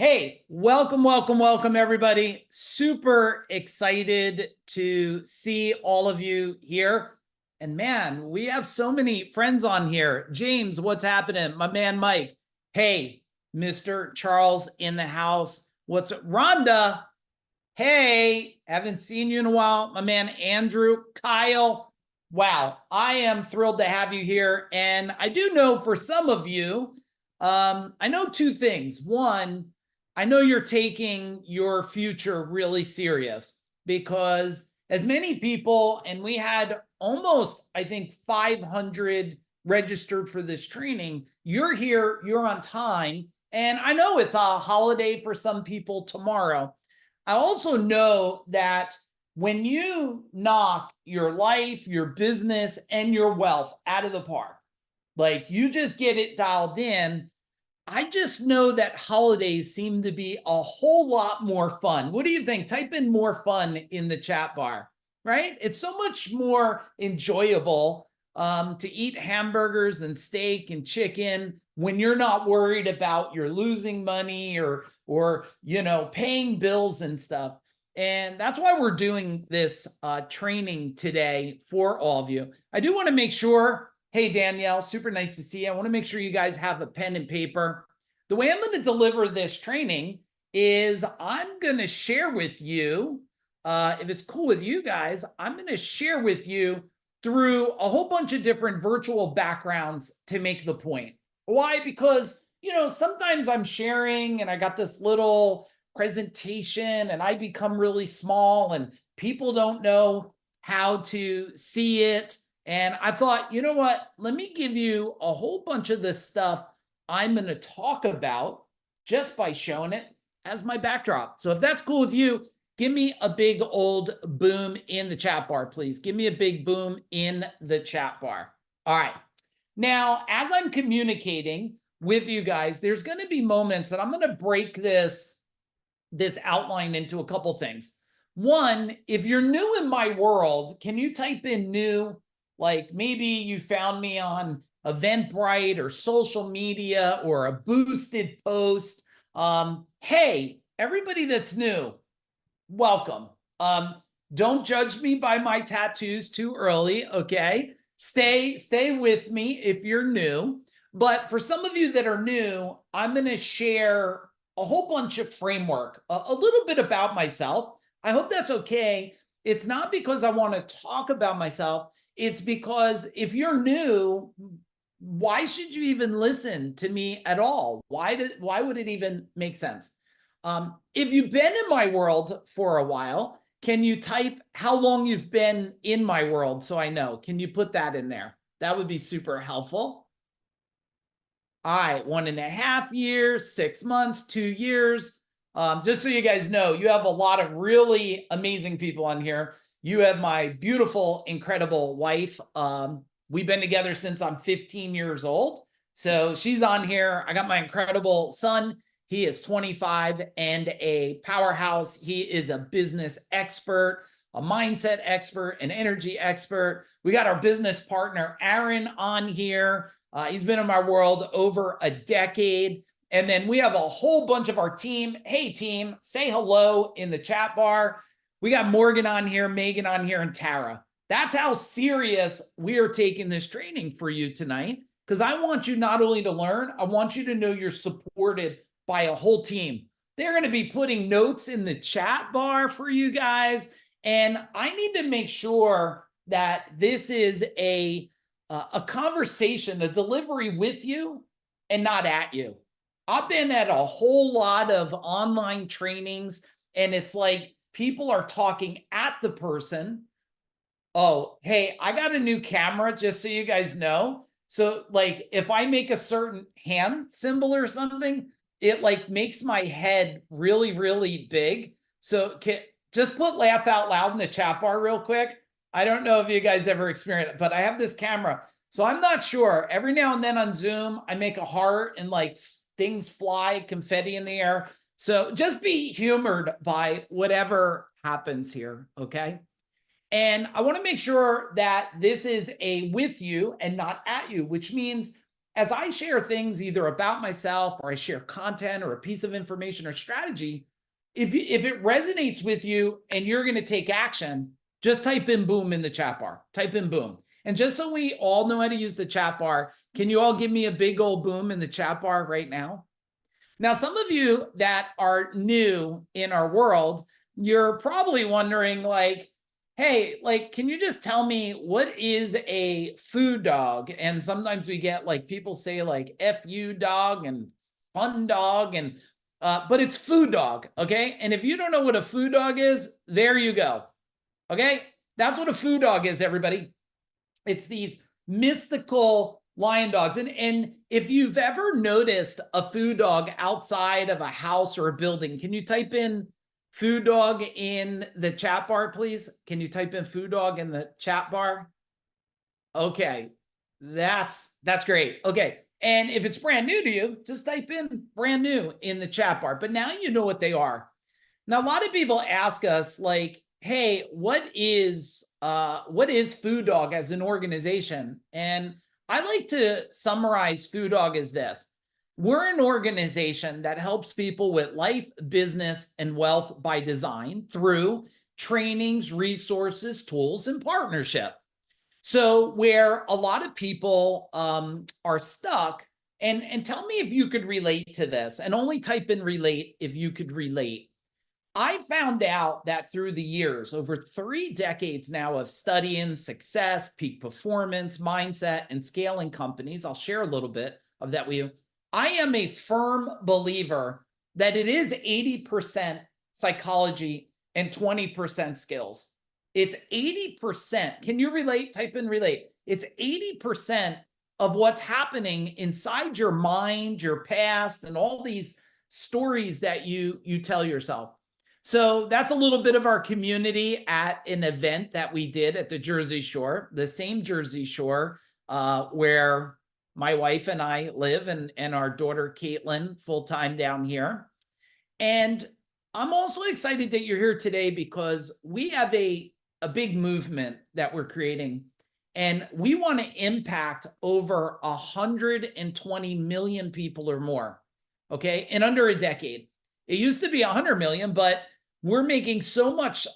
Hey, welcome, everybody. Super excited to see all of you here. And man, we have so many friends on here. James, what's happening? My man, Mike. Hey, Mr. Charles in the house. What's Rhonda? Hey, haven't seen you in a while. My man, Andrew, Kyle. Wow, I am thrilled to have you here. And I do know for some of you, I know two things. One, I know you're taking your future really serious because as many people, and we had almost, I think, 500 registered for this training. You're here, you're on time. And I know it's a holiday for some people tomorrow. I also know that when you knock your life, your business, and your wealth out of the park, like you just get it dialed in, I just know that holidays seem to be a whole lot more fun. What do you think? Type in more fun in the chat bar, right? It's so much more enjoyable to eat hamburgers and steak and chicken when you're not worried about you're losing money or paying bills and stuff. And that's why we're doing this training today for all of you. I do want to make sure. Hey, Danielle, super nice to see you. I want to make sure you guys have a pen and paper. The way I'm going to deliver this training is I'm going to share with you, if it's cool with you guys, I'm going to share with you through a whole bunch of different virtual backgrounds to make the point. Why? Because, sometimes I'm sharing and I got this little presentation and I become really small and people don't know how to see it. And I thought, you know what? Let me give you a whole bunch of this stuff I'm going to talk about just by showing it as my backdrop. So if that's cool with you, give me a big old boom in the chat bar, please. Give me a big boom in the chat bar. All right. Now, as I'm communicating with you guys, there's going to be moments that I'm going to break this outline into a couple things. One, if you're new in my world, can you type in new? Like maybe you found me on Eventbrite or social media or a boosted post. Hey, everybody that's new, welcome. Don't judge me by my tattoos too early, okay? Stay with me if you're new. But for some of you that are new, I'm going to share a whole bunch of framework, a little bit about myself. I hope that's okay. It's not because I want to talk about myself. It's because if you're new, why should you even listen to me at all? Why would it even make sense? If you've been in my world for a while, can you type how long you've been in my world so I know? Can you put that in there? That would be super helpful. All right, 1.5 years, 6 months, 2 years. Just so you guys know, you have a lot of really amazing people on here. You have my beautiful, incredible wife. We've been together since I'm 15 years old. So she's on here. I got my incredible son. He is 25 and a powerhouse. He is a business expert, a mindset expert, an energy expert. We got our business partner, Aaron, on here. He's been in my world over a decade. And then we have a whole bunch of our team. Hey, team, say hello in the chat bar. We got Morgan on here, Megan on here, and Tara. That's how serious we are taking this training for you tonight, because I want you not only to learn, I want you to know you're supported by a whole team. They're going to be putting notes in the chat bar for you guys. And I need to make sure that this is a conversation, a delivery with you and not at you. I've been at a whole lot of online trainings, and it's like people are talking at the person. Oh, hey, I got a new camera, just so you guys know. So like if I make a certain hand symbol or something, it like makes my head really, really big. So just put laugh out loud in the chat bar real quick. I don't know if you guys ever experienced it, but I have this camera. So I'm not sure. Every now and then on Zoom, I make a heart and like things fly, confetti in the air. So just be humored by whatever happens here, okay? And I want to make sure that this is a with you and not at you, which means as I share things either about myself or I share content or a piece of information or strategy, if it resonates with you and you're going to take action, just type in boom in the chat bar. Type in boom. And just so we all know how to use the chat bar, can you all give me a big old boom in the chat bar right now? Now, some of you that are new in our world, you're probably wondering like, hey, like, can you just tell me what is a FuDog? And sometimes we get like people say like FuDog and FunDog and but it's FuDog, okay? And if you don't know what a FuDog is, there you go. Okay? That's what a FuDog is, everybody. It's these mystical lion dogs. And if you've ever noticed a FuDog outside of a house or a building, can you type in FuDog in the chat bar, please? Can you type in FuDog in the chat bar? Okay, that's great. Okay, and if it's brand new to you, just type in brand new in the chat bar. But now you know what they are. Now, a lot of people ask us like, hey, what is FuDog as an organization? And I like to summarize FuDog as this. We're an organization that helps people with life, business, and wealth by design through trainings, resources, tools, and partnership. So where a lot of people are stuck, and tell me if you could relate to this, and only type in relate if you could relate. I found out that through the years, over 3 decades now of studying success, peak performance, mindset, and scaling companies, I'll share a little bit of that with you. I am a firm believer that it is 80% psychology and 20% skills. It's 80%. Can you relate? Type in relate. It's 80% of what's happening inside your mind, your past, and all these stories that you tell yourself. So that's a little bit of our community at an event that we did at the Jersey Shore, the same Jersey Shore where my wife and I live, and our daughter Caitlin full-time down here. And I'm also excited that you're here today because we have a big movement that we're creating, and we want to impact over 120 million people or more, okay, in under a decade. It used to be 100 million, but we're making so much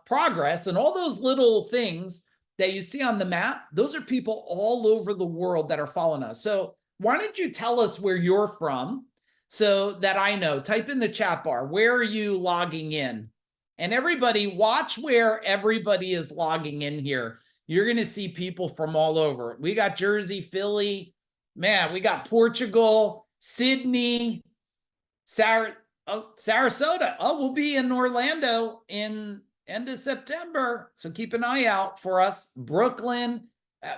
progress, and all those little things that you see on the map, those are people all over the world that are following us. So why don't you tell us where you're from so that I know? Type in the chat bar, where are you logging in? And everybody, watch where everybody is logging in here. You're going to see people from all over. We got Jersey, Philly, man, we got Portugal, Sydney, Sarasota. Oh, we'll be in Orlando in end of September, so keep an eye out for us. Brooklyn,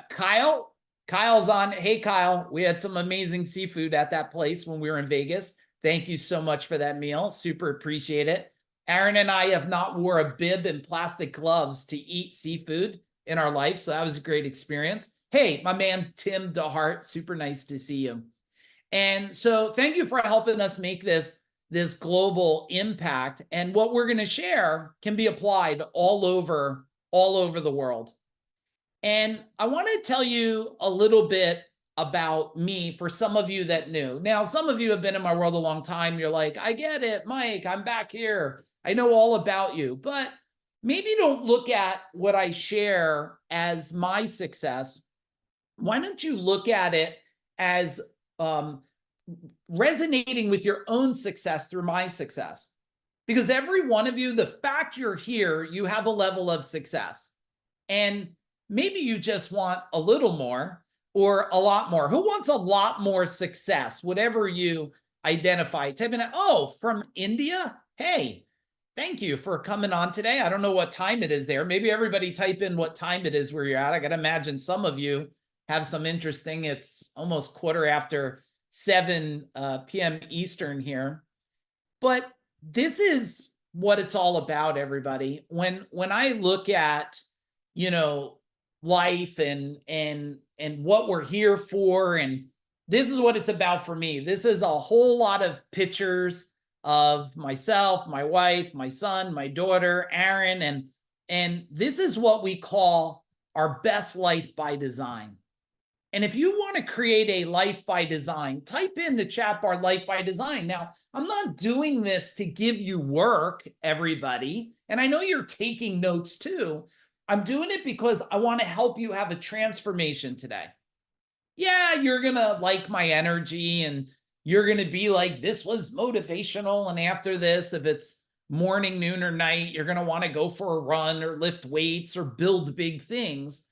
Kyle's on. Hey, Kyle, we had some amazing seafood at that place when we were in Vegas. Thank you so much for that meal. Super appreciate it. Aaron and I have not wore a bib and plastic gloves to eat seafood in our life, so that was a great experience. Hey, my man, Tim DeHart, super nice to see you. And so thank you for helping us make this global impact. And what we're going to share can be applied all over the world. And I want to tell you a little bit about me for some of you that knew. Now, some of you have been in my world a long time. You're like, I get it, Mike, I'm back here. I know all about you. But maybe don't look at what I share as my success. Why don't you look at it as resonating with your own success through my success? Because every one of you, the fact you're here, you have a level of success. And maybe you just want a little more or a lot more. Who wants a lot more success? Whatever you identify. Type in, oh, from India? Hey, thank you for coming on today. I don't know what time it is there. Maybe everybody type in what time it is where you're at. I got to imagine some of you have some interesting. It's almost 7:15 p.m. Eastern here. But this is what it's all about, everybody. When I look at, life and what we're here for, and this is what it's about for me. This is a whole lot of pictures of myself, my wife, my son, my daughter, Aaron, and this is what we call our best life by design. And if you want to create a life by design, type in the chat bar life by design. Now, I'm not doing this to give you work, everybody. And I know you're taking notes too. I'm doing it because I want to help you have a transformation today. Yeah, you're going to like my energy and you're going to be like, this was motivational. And after this, if it's morning, noon, or night, you're going to want to go for a run or lift weights or build big things.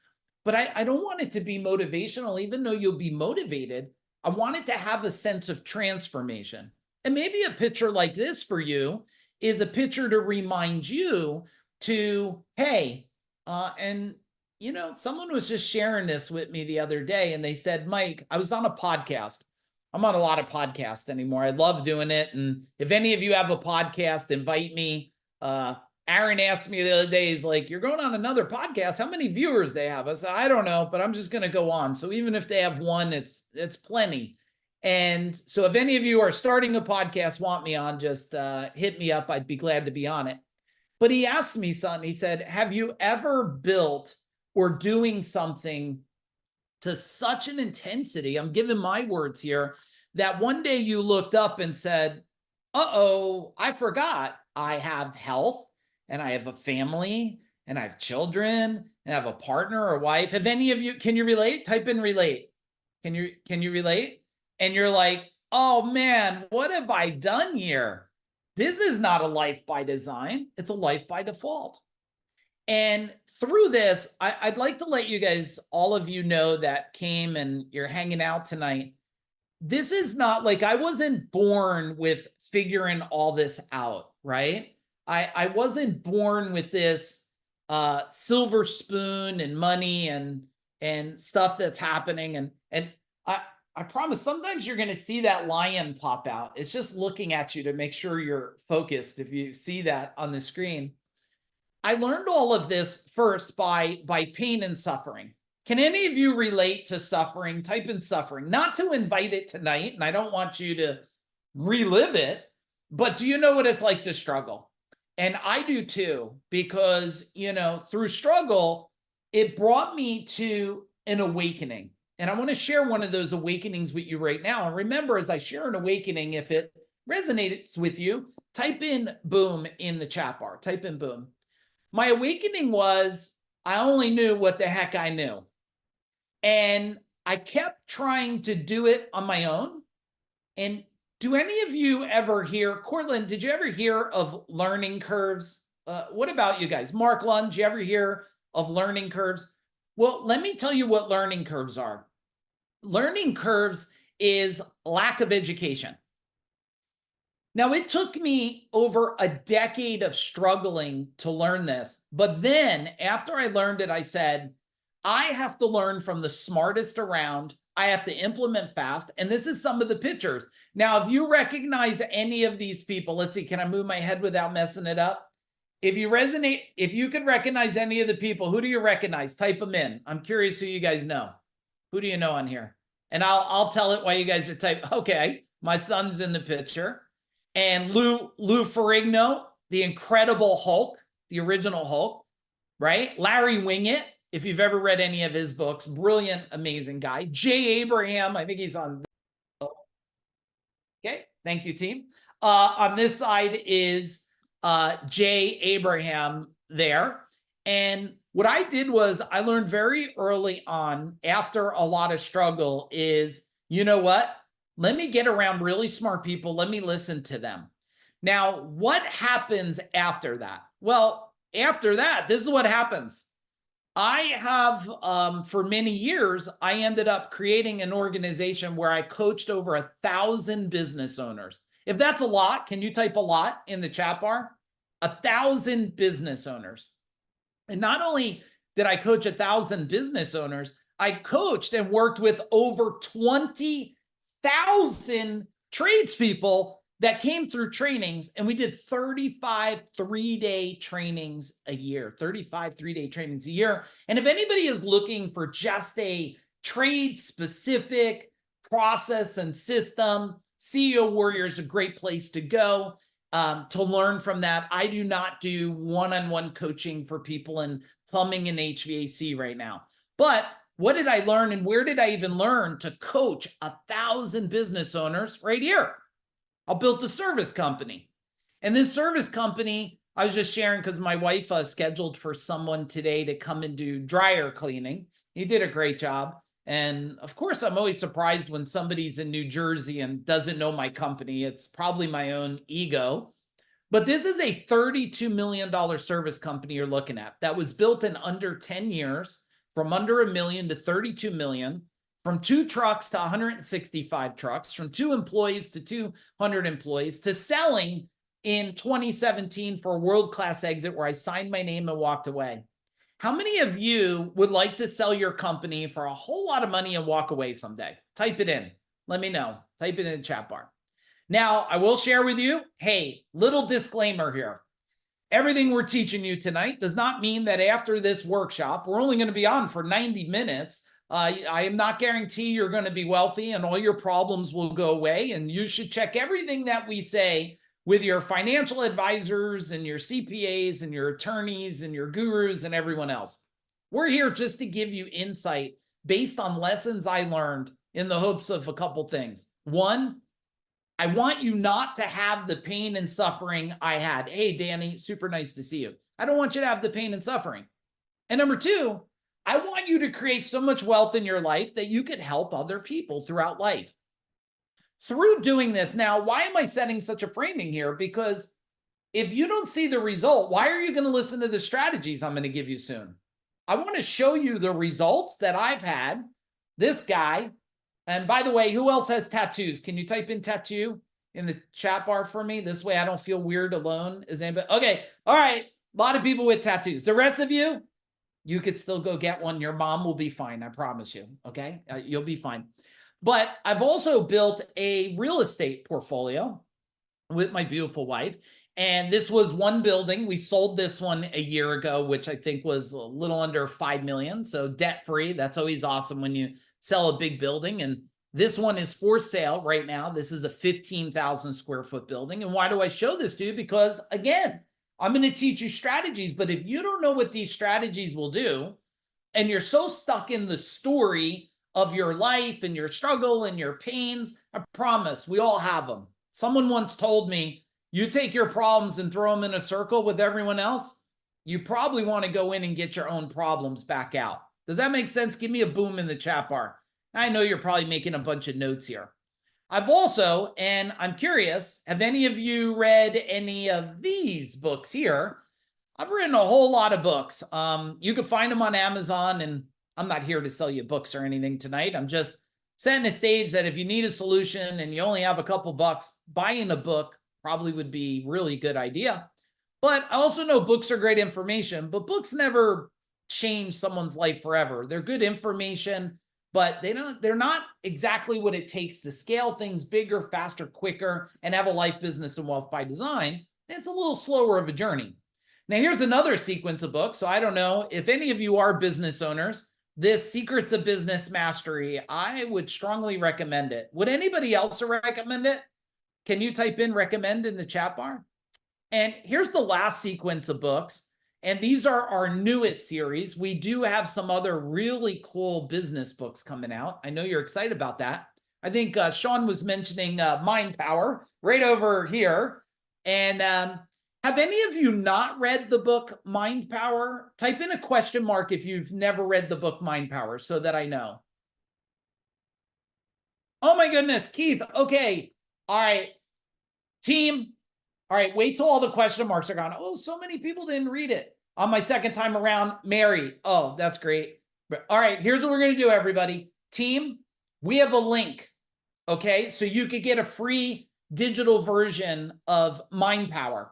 But I don't want it to be motivational, even though you'll be motivated. I want it to have a sense of transformation. And maybe a picture like this for you is a picture to remind you to, hey, and you know, someone was just sharing this with me the other day and they said, Mike, I was on a podcast. I'm on a lot of podcasts anymore. I love doing it. And if any of you have a podcast, invite me. Aaron asked me the other day, he's like, you're going on another podcast. How many viewers they have? I said, I don't know, but I'm just going to go on. So even if they have one, it's plenty. And so if any of you are starting a podcast, want me on, just hit me up. I'd be glad to be on it. But he asked me something. He said, have you ever built or doing something to such an intensity, I'm giving my words here, that one day you looked up and said, uh-oh, I forgot I have health and I have a family and I have children and I have a partner or wife. Have any of you, can you relate? Type in relate. Can you relate? And you're like, oh man, what have I done here? This is not a life by design. It's a life by default. And through this, I'd like to let you guys, all of you know that came and you're hanging out tonight. This is not like I wasn't born with figuring all this out, right? I wasn't born with this silver spoon and money and stuff that's happening. And I promise sometimes you're going to see that lion pop out. It's just looking at you to make sure you're focused if you see that on the screen. I learned all of this first by pain and suffering. Can any of you relate to suffering? Type in suffering, not to invite it tonight. And I don't want you to relive it, but do you know what it's like to struggle? And I do too, because, you know, through struggle, it brought me to an awakening. And I want to share one of those awakenings with you right now. And remember, as I share an awakening, if it resonates with you, type in boom in the chat bar, type in boom. My awakening was I only knew what the heck I knew. And I kept trying to do it on my own. And do any of you ever hear, Cortland, did you ever hear of learning curves? What about you guys? Mark Lund, did you ever hear of learning curves? Well, let me tell you what learning curves are. Learning curves is lack of education. Now, it took me over a decade of struggling to learn this. But then after I learned it, I said, I have to learn from the smartest around. I have to implement fast. And this is some of the pictures. Now, if you recognize any of these people, let's see, can I move my head without messing it up? If you resonate, if you could recognize any of the people, who do you recognize? Type them in. I'm curious who you guys know. Who do you know on here? And I'll tell it while you guys are typing. Okay, my son's in the picture. And Lou Ferrigno, the Incredible Hulk, the original Hulk, right? Larry Winget, if you've ever read any of his books, brilliant, amazing guy. Jay Abraham, I think he's on. Okay, thank you, team. On this side is Jay Abraham there. And what I did was I learned very early on, after a lot of struggle, is, you know what? Let me get around really smart people. Let me listen to them. Now, what happens after that? Well, after that, this is what happens. I have, for many years, I ended up creating an organization where I coached over 1,000 business owners. If that's a lot, can you type a lot in the chat bar? 1,000 business owners. And not only did I coach 1,000 business owners, I coached and worked with over 20,000 tradespeople that came through trainings, and we did 35 three-day trainings a year, 35 three-day trainings a year. And if anybody is looking for just a trade-specific process and system, CEO Warrior is a great place to go to learn from that. I do not do one-on-one coaching for people in plumbing and HVAC right now. But What did I learn, and where did I even learn to coach 1,000 business owners? Right here. I built a service company. And this service company, I was just sharing because my wife scheduled for someone today to come and do dryer cleaning. He did a great job. And of course, I'm always surprised when somebody's in New Jersey and doesn't know my company. It's probably my own ego. But this is a $32 million service company you're looking at that was built in under 10 years, from under $1 million to $32 million, from 2 trucks to 165 trucks, from 2 employees to 200 employees, to selling in 2017 for a world-class exit where I signed my name and walked away. How many of you would like to sell your company for a whole lot of money and walk away someday? Type it in. Let me know. Type it in the chat bar. Now, I will share with you, hey, little disclaimer here. Everything we're teaching you tonight does not mean that after this workshop, we're only going to be on for 90 minutes. I am not guarantee you're going to be wealthy and all your problems will go away. And you should check everything that we say with your financial advisors and your CPAs and your attorneys and your gurus and everyone else. We're here just to give you insight based on lessons I learned in the hopes of a couple things. One, I want you not to have the pain and suffering I had. Hey, Danny, super nice to see you. I don't want you to have the pain and suffering. And number two, I want you to create so much wealth in your life that you could help other people throughout life. Through doing this, now, why am I setting such a framing here? Because if you don't see the result, why are you going to listen to the strategies I'm going to give you soon? I want to show you the results that I've had. This guy, and by the way, who else has tattoos? Can you type in tattoo in the chat bar for me? This way I don't feel weird alone. Is anybody? Okay. All right. A lot of people with tattoos. The rest of you, you could still go get one. Your mom will be fine. I promise you. Okay. You'll be fine. But I've also built a real estate portfolio with my beautiful wife. And this was one building. We sold this one a year ago, which I think was a little under 5 million. So debt free. That's always awesome when you sell a big building. And this one is for sale right now. This is a 15,000 square foot building. And why do I show this to you? Because again, I'm going to teach you strategies, but if you don't know what these strategies will do, and you're so stuck in the story of your life and your struggle and your pains, I promise we all have them. Someone once told me, you take your problems and throw them in a circle with everyone else, you probably want to go in and get your own problems back out. Does that make sense? Give me a boom in the chat bar. I know you're probably making a bunch of notes here. I've also, and I'm curious, have any of you read any of these books here? I've written a whole lot of books. You can find them on Amazon, and I'm not here to sell you books or anything tonight. I'm just setting a stage that if you need a solution and you only have a couple bucks, buying a book probably would be a really good idea. But I also know books are great information, but books never change someone's life forever. They're good information, but they're not exactly what it takes to scale things bigger, faster, quicker, and have a life, business, and wealth by design. It's a little slower of a journey. Now, here's another sequence of books. So I don't know if any of you are business owners, this Secrets of Business Mastery, I would strongly recommend it. Would anybody else recommend it? Can you type in recommend in the chat bar? And here's the last sequence of books. And these are our newest series. We do have some other really cool business books coming out. I know you're excited about that. I think Sean was mentioning Mind Power right over here. And have any of you not read the book Mind Power? Type in a question mark if you've never read the book Mind Power so that I know. Oh my goodness, Keith. Okay. All right. Team. All right. Wait till all the question marks are gone. Oh, so many people didn't read it. On my second time around, Mary. Oh, that's great. All right. Here's what we're going to do, everybody. Team, we have a link. Okay. So you could get a free digital version of Mind Power.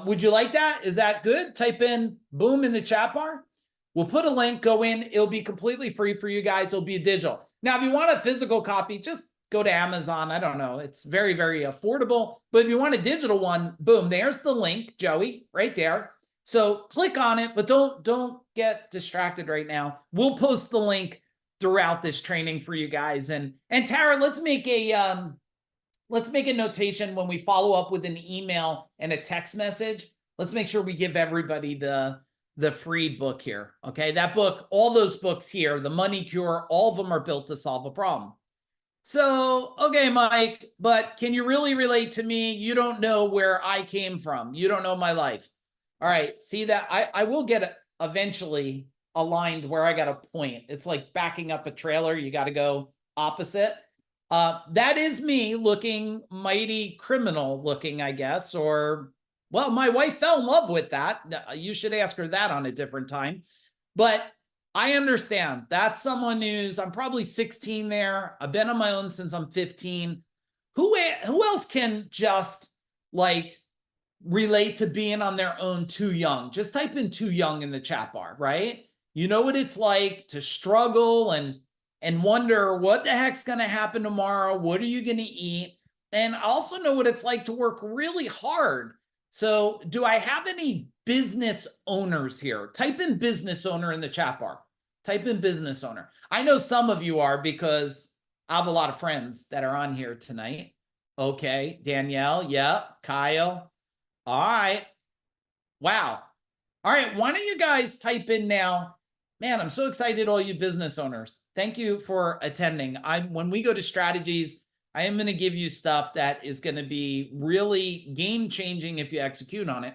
Would you like that? Is that good? Type in boom in the chat bar. We'll put a link, go in. It'll be completely free for you guys. It'll be digital. Now, if you want a physical copy, just go to Amazon. I don't know. It's very, very affordable. But if you want a digital one, boom, there's the link, Joey, right there. So click on it, but don't get distracted right now. We'll post the link throughout this training for you guys. And Tara, let's make a notation when we follow up with an email and a text message. Let's make sure we give everybody the the free book here. Okay. That book, all those books here, The Money Cure, all of them are built to solve a problem. So, okay, Mike, but can you really relate to me? You don't know where I came from. You don't know my life. All right. See that I will get eventually aligned where I got a point. It's like backing up a trailer. You got to go opposite. That is me looking mighty criminal looking, I guess, or, well, my wife fell in love with that. You should ask her that on a different time. But I understand that's someone who's, I'm probably 16 there. I've been on my own since I'm 15. Who else can just like relate to being on their own too young? Just type in too young in the chat bar, right? You know what it's like to struggle and wonder what the heck's going to happen tomorrow. What are you going to eat? And I also know what it's like to work really hard. So do I have any business owners here? Type in business owner in the chat bar. Type in business owner. I know some of you are because I have a lot of friends that are on here tonight. Okay, Danielle, yeah, Kyle. All right. Wow. All right, why don't you guys type in now? Man, I'm so excited, all you business owners. Thank you for attending. When we go to strategies, I am going to give you stuff that is going to be really game-changing if you execute on it.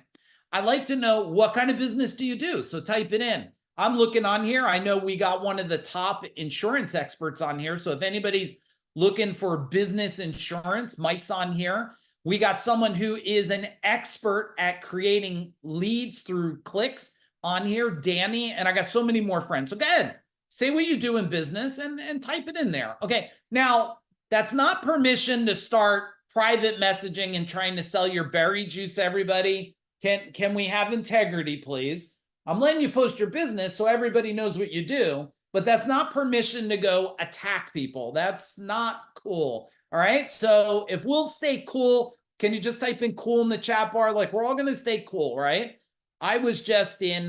I'd like to know, what kind of business do you do? So type it in. I'm looking on here. I know we got one of the top insurance experts on here. So if anybody's looking for business insurance, Mike's on here. We got someone who is an expert at creating leads through clicks on here, Danny, and I got so many more friends. So go ahead, say what you do in business and type it in there. Okay, now that's not permission to start private messaging and trying to sell your berry juice, everybody. Can we have integrity, please? I'm letting you post your business so everybody knows what you do, but that's not permission to go attack people. That's not cool. All right. So if we'll stay cool, can you just type in cool in the chat bar? Like, we're all going to stay cool, right? I was just in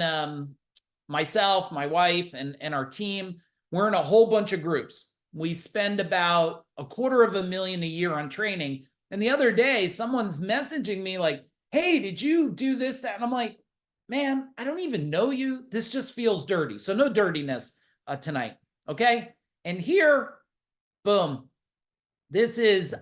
myself, my wife, and our team. We're in a whole bunch of groups. We spend about $250,000 a year on training. And the other day, someone's messaging me like, hey, did you do this, that? And I'm like, man, I don't even know you. This just feels dirty. So no dirtiness tonight. Okay. And here, boom. This has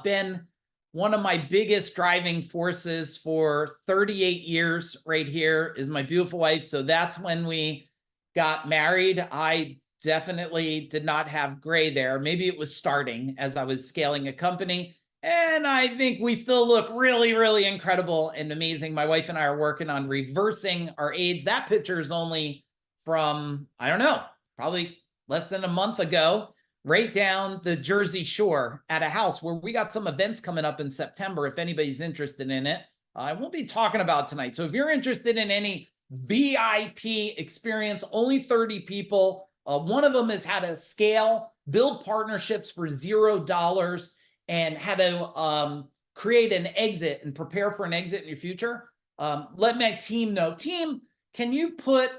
been one of my biggest driving forces for 38 years right here is my beautiful wife. So that's when we got married. I definitely did not have gray there. Maybe it was starting as I was scaling a company. And I think we still look really, really incredible and amazing. My wife and I are working on reversing our age. That picture is only from, I don't know, probably less than a month ago, right down the Jersey Shore at a house where we got some events coming up in September. If anybody's interested in it, I won't be talking about tonight. So if you're interested in any VIP experience, only 30 people. One of them is how to scale, build partnerships for $0 and how to create an exit and prepare for an exit in your future. Let my team know. Team, can you put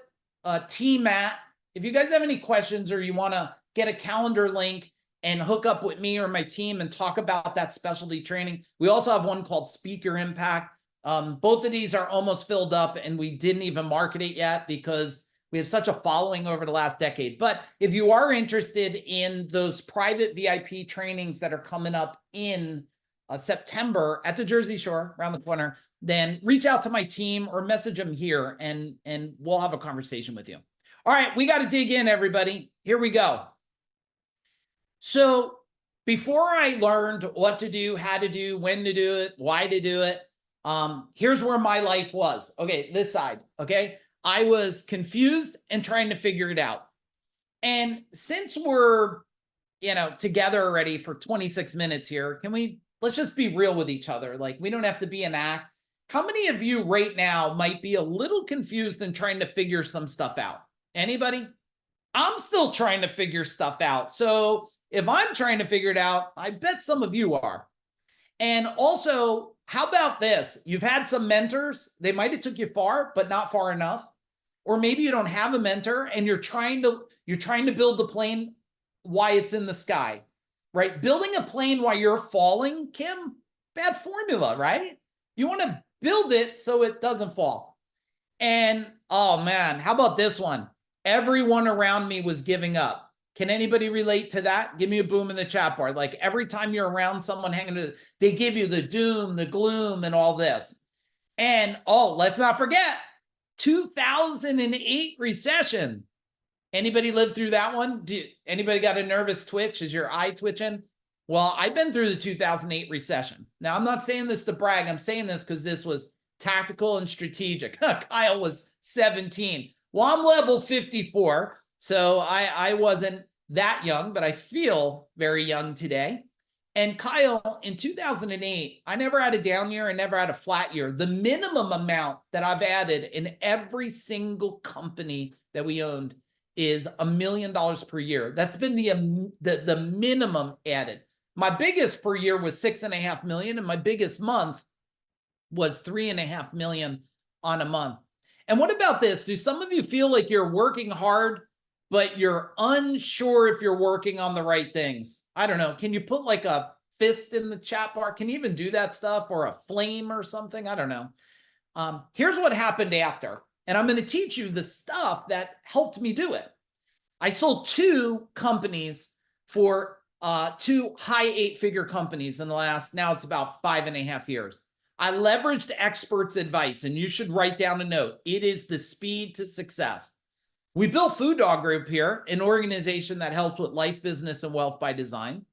team at, if you guys have any questions or you want to get a calendar link and hook up with me or my team and talk about that specialty training. We also have one called Speak Your Impact. Both of these are almost filled up and we didn't even market it yet because we have such a following over the last decade. But if you are interested in those private VIP trainings that are coming up in September at the Jersey Shore around the corner, then reach out to my team or message them here and we'll have a conversation with you. All right, we got to dig in, everybody. Here we go. So before I learned what to do, how to do, when to do it, why to do it, here's where my life was. Okay, this side, okay? I was confused and trying to figure it out. And since we're, together already for 26 minutes here, let's just be real with each other. Like, we don't have to be an act. How many of you right now might be a little confused and trying to figure some stuff out? Anybody? I'm still trying to figure stuff out. So if I'm trying to figure it out, I bet some of you are. And also, how about this? You've had some mentors. They might have took you far, but not far enough. Or maybe you don't have a mentor and you're trying to build the plane while it's in the sky, right? Building a plane while you're falling, Kim, bad formula, right? You want to build it so it doesn't fall. And oh man, how about this one? Everyone around me was giving up. Can anybody relate to that? Give me a boom in the chat bar. Like every time you're around someone hanging, they give you the doom, the gloom, and all this. And oh, let's not forget 2008 recession. Anybody lived through that one? Anybody got a nervous twitch? Is your eye twitching? Well, I've been through the 2008 recession. Now, I'm not saying this to brag. I'm saying this because this was tactical and strategic. Kyle was 17. Well, I'm level 54, so I wasn't that young, but I feel very young today. And Kyle, in 2008, I never had a down year. I never had a flat year. The minimum amount that I've added in every single company that we owned is $1 million per year. That's been the minimum added. My biggest per year was 6.5 million, and my biggest month was 3.5 million on a month. And what about this? Do some of you feel like you're working hard, but you're unsure if you're working on the right things? I don't know. Can you put like a fist in the chat bar? Can you even do that stuff, or a flame or something? I don't know. Here's what happened after. And I'm going to teach you the stuff that helped me do it. I sold 2 companies for 2 high 8-figure companies in the last, now it's about 5.5 years. I leveraged experts' advice, and you should write down a note. It is the speed to success. We built FuDog Group here, an organization that helps with life, business, and wealth by design.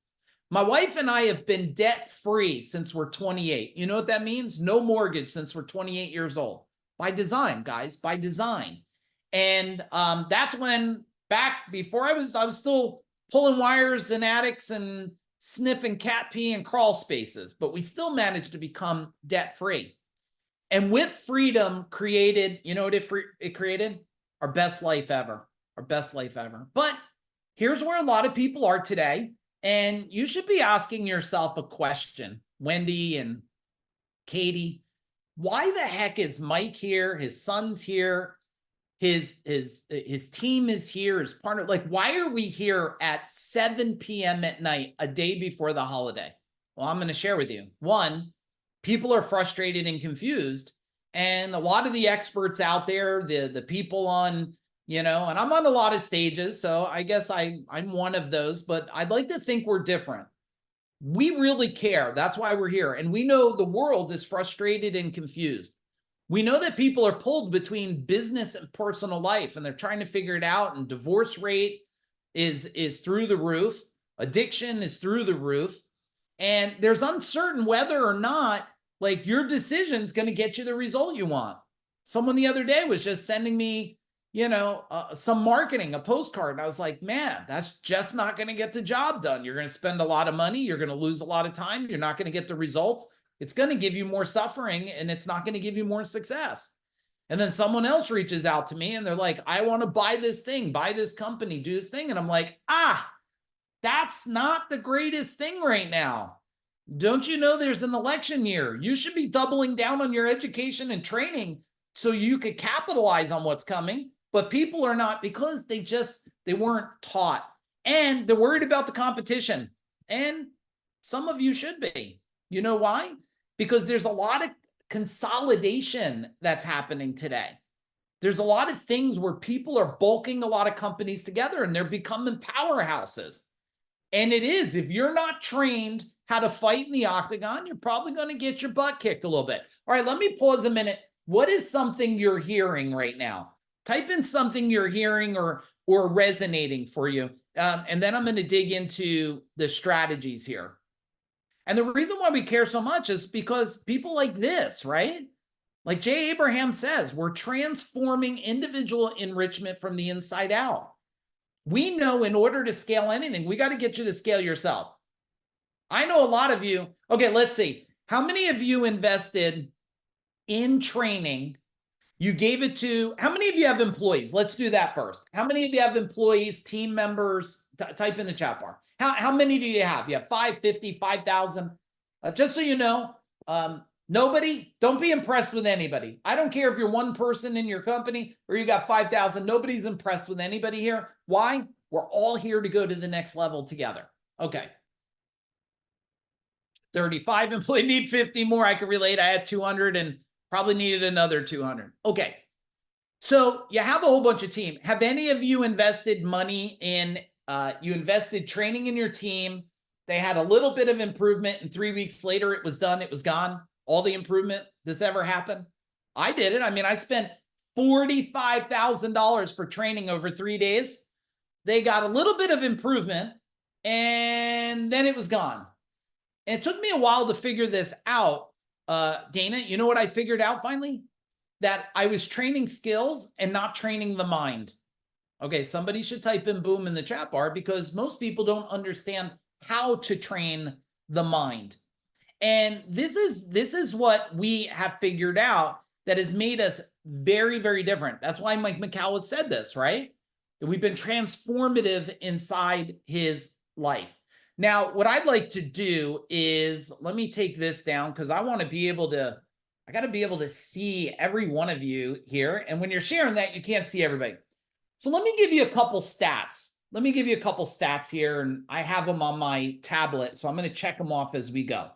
My wife and I have been debt-free since we're 28. You know what that means? No mortgage since we're 28 years old. By design, guys, by design. And that's when, back before I was still pulling wires in attics and sniffing cat pee and crawl spaces, but we still managed to become debt-free. And with freedom created, you know what it created? Our best life ever, our best life ever. But here's where a lot of people are today. And you should be asking yourself a question, Wendy and Katie. Why the heck is Mike here? His son's here. His team is here. His partner. Like, why are we here at 7 p.m. at night, a day before the holiday? Well, I'm going to share with you. One, people are frustrated and confused. And a lot of the experts out there, the people on, and I'm on a lot of stages, so I guess I'm one of those, but I'd like to think we're different. We really care. That's why we're here. And we know the world is frustrated and confused. We know that people are pulled between business and personal life, and they're trying to figure it out. And divorce rate is through the roof. Addiction is through the roof. And there's uncertain whether or not, like, your decision's going to get you the result you want. Someone the other day was just sending me, some marketing, a postcard. And I was like, man, that's just not going to get the job done. You're going to spend a lot of money. You're going to lose a lot of time. You're not going to get the results. It's going to give you more suffering, and it's not going to give you more success. And then someone else reaches out to me and they're like, I want to buy this thing, buy this company, do this thing. And I'm like, that's not the greatest thing right now. Don't you know there's an election year? You should be doubling down on your education and training so you could capitalize on what's coming. But people are not, because they weren't taught, and they're worried about the competition. And some of you should be. You know why? Because there's a lot of consolidation that's happening today. There's a lot of things where people are bulking a lot of companies together, and they're becoming powerhouses. And it is, if you're not trained how to fight in the octagon, you're probably going to get your butt kicked a little bit. All right, let me pause a minute. What is something you're hearing right now? Type in something you're hearing or resonating for you. And then I'm going to dig into the strategies here. And the reason why we care so much is because people like this, right? Like Jay Abraham says, we're transforming individual enrichment from the inside out. We know in order to scale anything, we got to get you to scale yourself. I know a lot of you. Okay, let's see. How many of you invested in training? You gave it to, how many of you have employees? Let's do that first. How many of you have employees, team members? Type in the chat bar. How many do you have? You have 5, 50, 5,000? Just so you know, nobody, don't be impressed with anybody. I don't care if you're one person in your company or you got 5,000. Nobody's impressed with anybody here. Why? We're all here to go to the next level together. Okay. 35 employees, need 50 more. I can relate. I had 200 and probably needed another 200. Okay. So you have a whole bunch of team. Have any of you invested money in, you invested training in your team? They had a little bit of improvement and 3 weeks later it was done. It was gone. All the improvement. Does this ever happen? I did it. I mean, I spent $45,000 for training over 3 days. They got a little bit of improvement and then it was gone. And it took me a while to figure this out. Dana, you know what I figured out finally? That I was training skills and not training the mind. Okay, somebody should type in boom in the chat bar because most people don't understand how to train the mind. And this is what we have figured out that has made us very, very different. That's why Mike McCallum said this, right? That we've been transformative inside his life. Now, what I'd like to do is, let me take this down because I want to be able to, I got to be able to see every one of you here. And when you're sharing that, you can't see everybody. So let me give you a couple stats. Let me give you a couple stats here, and I have them on my tablet, so I'm going to check them off as we go.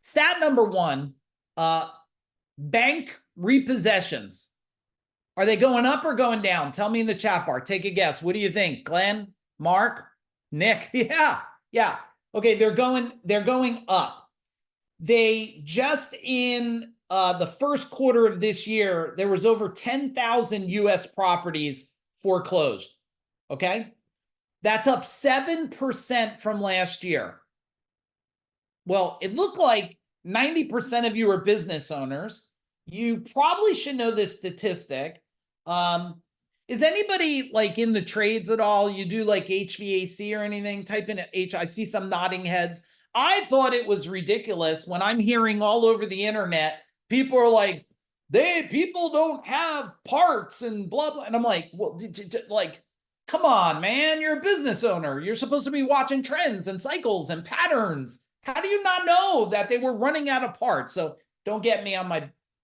Stat number one, bank repossessions. Are they going up or going down? Tell me in the chat bar. Take a guess. What do you think? Glenn, Mark, Nick? Yeah. Okay, they're going up. They just in the first quarter of this year, there was over 10,000 US properties foreclosed. Okay, that's up 7% from last year. Well, it looked like 90% of you are business owners. You probably should know this statistic. Is anybody like in the trades at all? You do like HVAC or anything? Type in H. I see some nodding heads. I thought it was ridiculous when I'm hearing all over the internet, people are like, people don't have parts and blah, blah. And I'm like, well, like, come on, man, you're a business owner. You're supposed to be watching trends and cycles and patterns. How do you not know that they were running out of parts? So don't get me on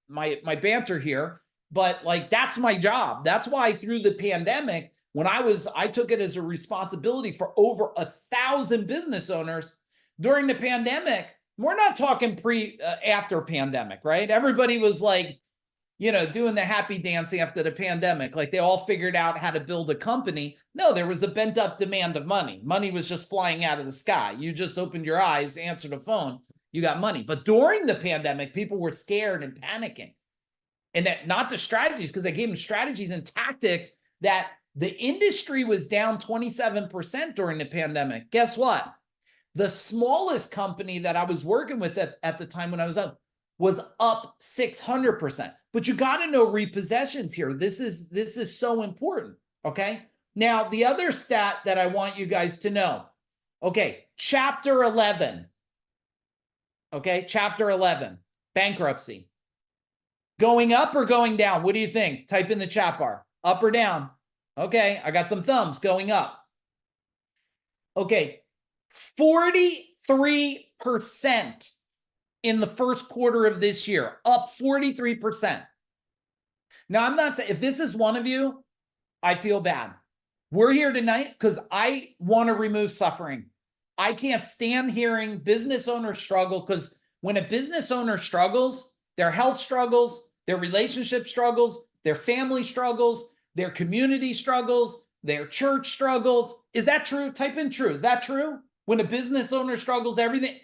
my banter here, but like, that's my job. That's why through the pandemic, when I took it as a responsibility for over 1,000 business owners during the pandemic. We're not talking after pandemic, right? Everybody was like, you know, doing the happy dancing after the pandemic. Like they all figured out how to build a company. No, there was a pent up demand of money. Money was just flying out of the sky. You just opened your eyes, answered the phone, you got money. But during the pandemic, people were scared and panicking. And that not the strategies, because they gave them strategies and tactics that the industry was down 27% during the pandemic. Guess what? The smallest company that I was working with at the time when I was up was up 600%. But you got to know repossessions here. This is so important, okay? Now, the other stat that I want you guys to know, okay, chapter 11, okay, chapter 11, bankruptcy. Going up or going down? What do you think? Type in the chat bar, up or down? Okay, I got some thumbs going up. Okay, 43% in the first quarter of this year, up 43%. Now, I'm not saying, if this is one of you, I feel bad. We're here tonight because I want to remove suffering. I can't stand hearing business owners struggle, because when a business owner struggles, their health struggles, their relationship struggles, their family struggles, their community struggles, their church struggles. Is that true? Type in true. Is that true? When a business owner struggles, everything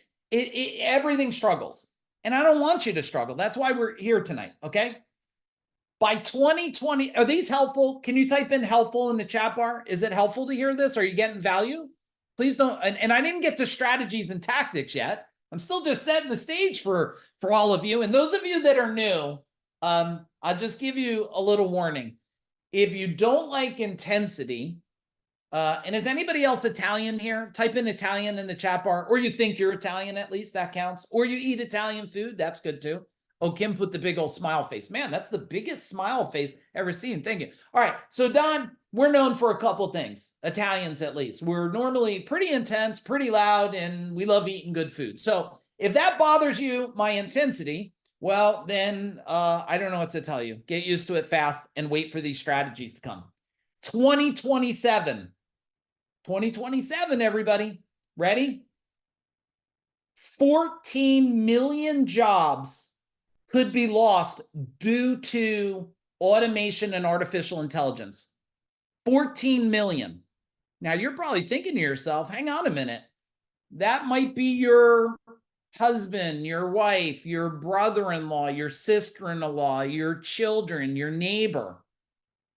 struggles. And I don't want you to struggle. That's why we're here tonight, okay? By 2020, are these helpful? Can you type in helpful in the chat bar? Is it helpful to hear this? Are you getting value? Please don't. And I didn't get to strategies and tactics yet. I'm still just setting the stage for all of you. And those of you that are new, I'll just give you a little warning. If you don't like intensity, and is anybody else Italian here? Type in Italian in the chat bar, or you think you're Italian, at least that counts. Or you eat Italian food, that's good too. Oh, Kim put the big old smile face. Man, that's the biggest smile face ever seen. Thank you. All right, so Don, we're known for a couple things, Italians at least. We're normally pretty intense, pretty loud, and we love eating good food. So if that bothers you, my intensity, well, then I don't know what to tell you. Get used to it fast and wait for these strategies to come. 2027. 2027, everybody. Ready? 14 million jobs could be lost due to automation and artificial intelligence. 14 million. Now you're probably thinking to yourself, hang on a minute. That might be your husband, your wife, your brother-in-law, your sister-in-law, your children, your neighbor.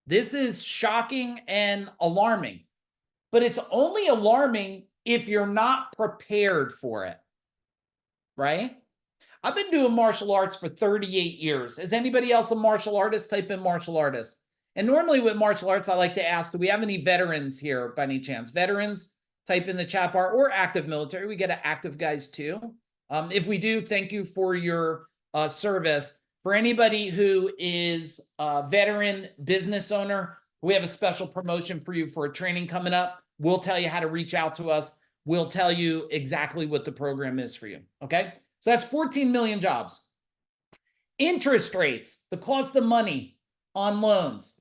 This is shocking and alarming, but it's only alarming if you're not prepared for it, right? I've been doing martial arts for 38 years. Is anybody else a martial artist? Type in martial artist. And normally with martial arts, I like to ask, do we have any veterans here by any chance? Veterans, type in the chat bar, or active military. We get active guys too. If we do, thank you for your service. For anybody who is a veteran business owner, we have a special promotion for you for a training coming up. We'll tell you how to reach out to us. We'll tell you exactly what the program is for you, okay? So that's 14 million jobs. Interest rates, the cost of money on loans.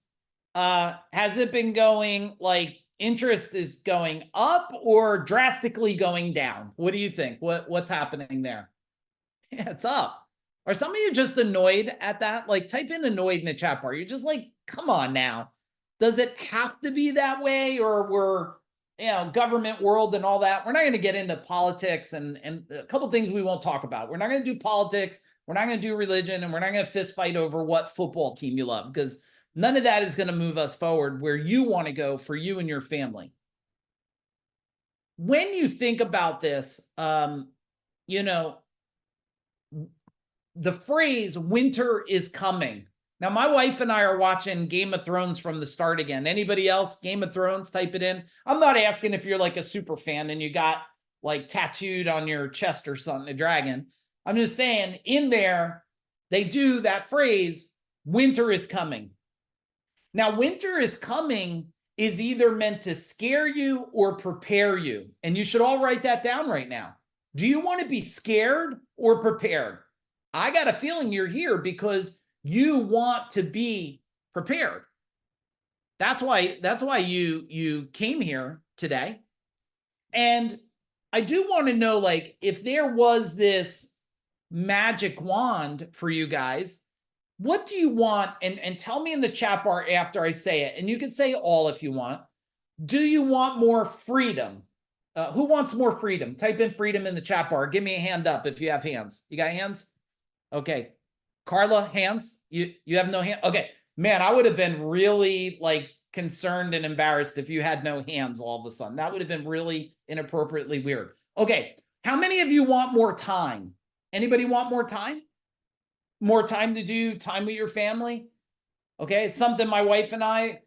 Has it been going like interest is going up or drastically going down? What do you think? What's happening there? Yeah, it's up. Are some of you just annoyed at that? Like type in annoyed in the chat bar. You're just like, come on now. Does it have to be that way, or we're, you know, government world and all that? We're not going to get into politics and a couple things we won't talk about. We're not going to do politics. We're not going to do religion, and we're not going to fist fight over what football team you love, because none of that is going to move us forward where you want to go for you and your family. When you think about this, you know, the phrase winter is coming. Now, my wife and I are watching Game of Thrones from the start again. Anybody else? Game of Thrones, type it in. I'm not asking if you're like a super fan and you got like tattooed on your chest or something, a dragon. I'm just saying in there, they do that phrase, winter is coming. Now, winter is coming is either meant to scare you or prepare you. And you should all write that down right now. Do you want to be scared or prepared? I got a feeling you're here because you want to be prepared. That's why you came here today. And I do want to know, like, if there was this magic wand for you guys, what do you want? And tell me in the chat bar after I say it. And you can say all if you want. Do you want more freedom? Who wants more freedom? Type in freedom in the chat bar. Give me a hand up if you have hands. You got hands? Okay. Carla, hands? You have no hand? Okay. Man, I would have been really like concerned and embarrassed if you had no hands all of a sudden. That would have been really inappropriately weird. Okay. How many of you want more time? Anybody want more time? More time to do time with your family? Okay. It's something my wife and I,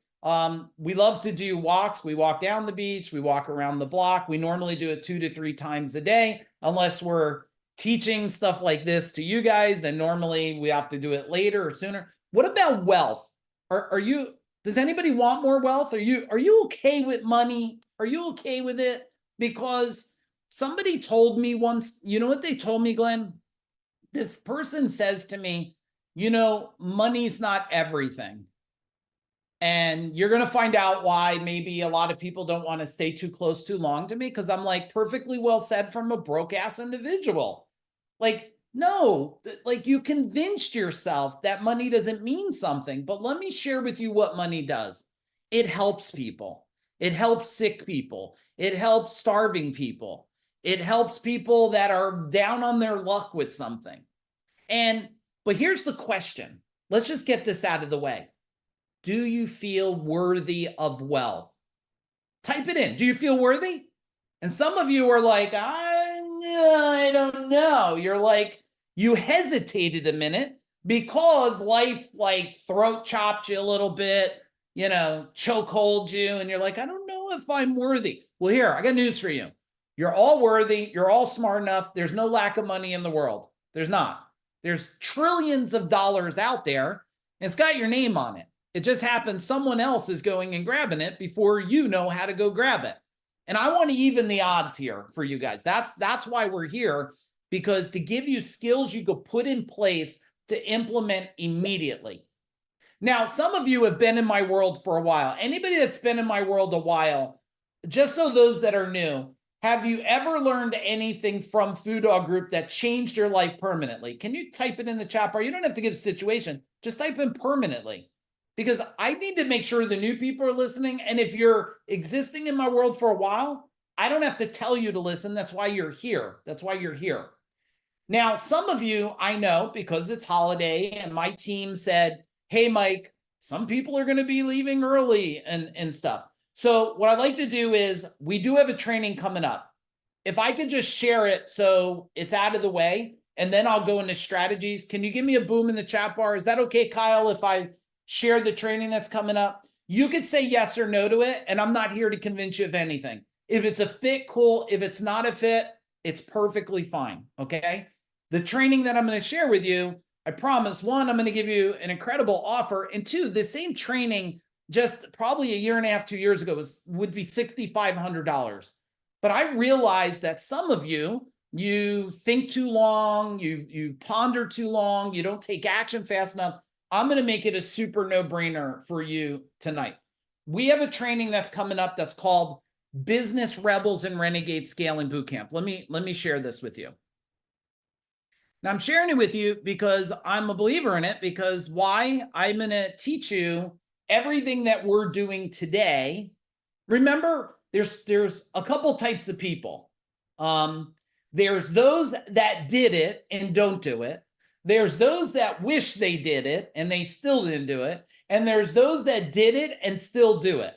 we love to do walks. We walk down the beach. We walk around the block. We normally do it 2 to 3 times a day, unless we're teaching stuff like this to you guys. Then normally we have to do it later or sooner. What about wealth? Does anybody want more wealth? Are you okay with money? Are you okay with it? Because somebody told me once, you know what they told me, Glenn? This person says to me, you know, money's not everything. And you're going to find out why maybe a lot of people don't want to stay too close too long to me, because I'm like, perfectly well said from a broke ass individual. Like, no, like you convinced yourself that money doesn't mean something. But let me share with you what money does. It helps people. It helps sick people. It helps starving people. It helps people that are down on their luck with something. But here's the question. Let's just get this out of the way. Do you feel worthy of wealth? Type it in. Do you feel worthy? And some of you are like, I don't know. You're like, you hesitated a minute because life like throat chopped you a little bit, you know, chokehold you. And you're like, I don't know if I'm worthy. Well, here, I got news for you. You're all worthy. You're all smart enough. There's no lack of money in the world. There's not. There's trillions of dollars out there. And it's got your name on it. It just happens someone else is going and grabbing it before you know how to go grab it. And I want to even the odds here for you guys. That's why we're here, because to give you skills you could put in place to implement immediately. Now, some of you have been in my world for a while. Anybody that's been in my world a while, just so those that are new, have you ever learned anything from FuDog Group that changed your life permanently? Can you type it in the chat bar? You don't have to give a situation. Just type in permanently. because I need to make sure the new people are listening. And if you're existing in my world for a while, I don't have to tell you to listen. That's why you're here. That's why you're here. Now, some of you I know because it's holiday and my team said, hey, Mike, some people are going to be leaving early and stuff. So what I'd like to do is we do have a training coming up. If I could just share it so it's out of the way, and then I'll go into strategies. Can you give me a boom in the chat bar? Is that okay, Kyle, if I share the training that's coming up? You could say yes or no to it, and I'm not here to convince you of anything. If it's a fit, cool. If it's not a fit, it's perfectly fine, okay? The training that I'm going to share with you, I promise, one, I'm going to give you an incredible offer, and two, the same training just probably a year and a half, 2 years ago would be $6,500. But I realized that some of you think too long, you ponder too long, you don't take action fast enough. I'm going to make it a super no-brainer for you tonight. We have a training that's coming up that's called Business Rebels and Renegade Scaling Bootcamp. Let me share this with you. Now, I'm sharing it with you because I'm a believer in it, because why? I'm going to teach you everything that we're doing today. Remember, there's a couple types of people. There's those that did it and don't do it. There's those that wish they did it and they still didn't do it. And there's those that did it and still do it.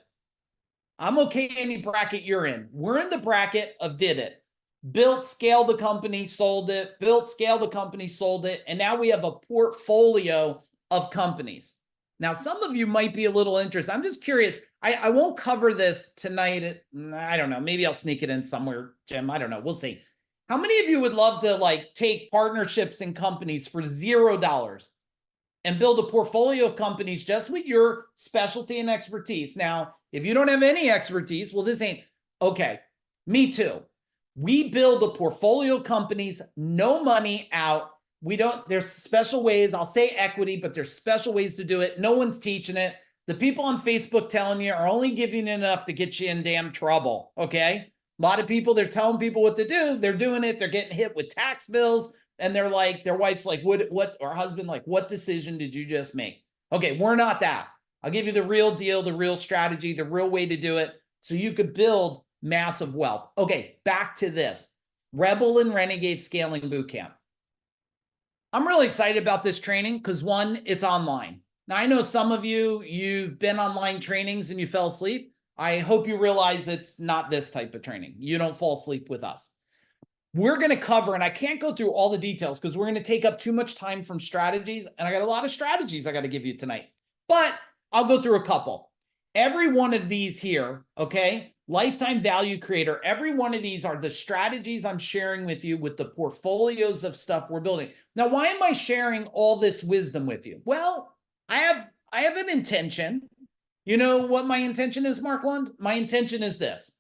I'm okay any bracket you're in. We're in the bracket of did it. Built, scaled the company, sold it. Built, scaled the company, sold it. And now we have a portfolio of companies. Now, some of you might be a little interested. I'm just curious. I won't cover this tonight. I don't know. Maybe I'll sneak it in somewhere, Jim. I don't know. We'll see. How many of you would love to like take partnerships in companies for $0 and build a portfolio of companies just with your specialty and expertise? Now, if you don't have any expertise, well, this ain't okay. Me too. We build a portfolio of companies, no money out. There's special ways. I'll say equity, but there's special ways to do it. No one's teaching it. The people on Facebook telling you are only giving you enough to get you in damn trouble. Okay. A lot of people, they're telling people what to do. They're doing it. They're getting hit with tax bills. And they're like, their wife's like, what, or husband, like, what decision did you just make? Okay. We're not that. I'll give you the real deal, the real strategy, the real way to do it. So you could build massive wealth. Okay. Back to this Rebel and Renegade Scaling Bootcamp. I'm really excited about this training because one, it's online. Now, I know some of you, you've been online trainings and you fell asleep. I hope you realize it's not this type of training. You don't fall asleep with us. We're going to cover, and I can't go through all the details because we're going to take up too much time from strategies. And I got a lot of strategies I got to give you tonight, but I'll go through a couple. Every one of these here, okay, lifetime value creator, every one of these are the strategies I'm sharing with you with the portfolios of stuff we're building. Now, why am I sharing all this wisdom with you? Well, I have an intention. You know what my intention is, Mark Lund? My intention is this.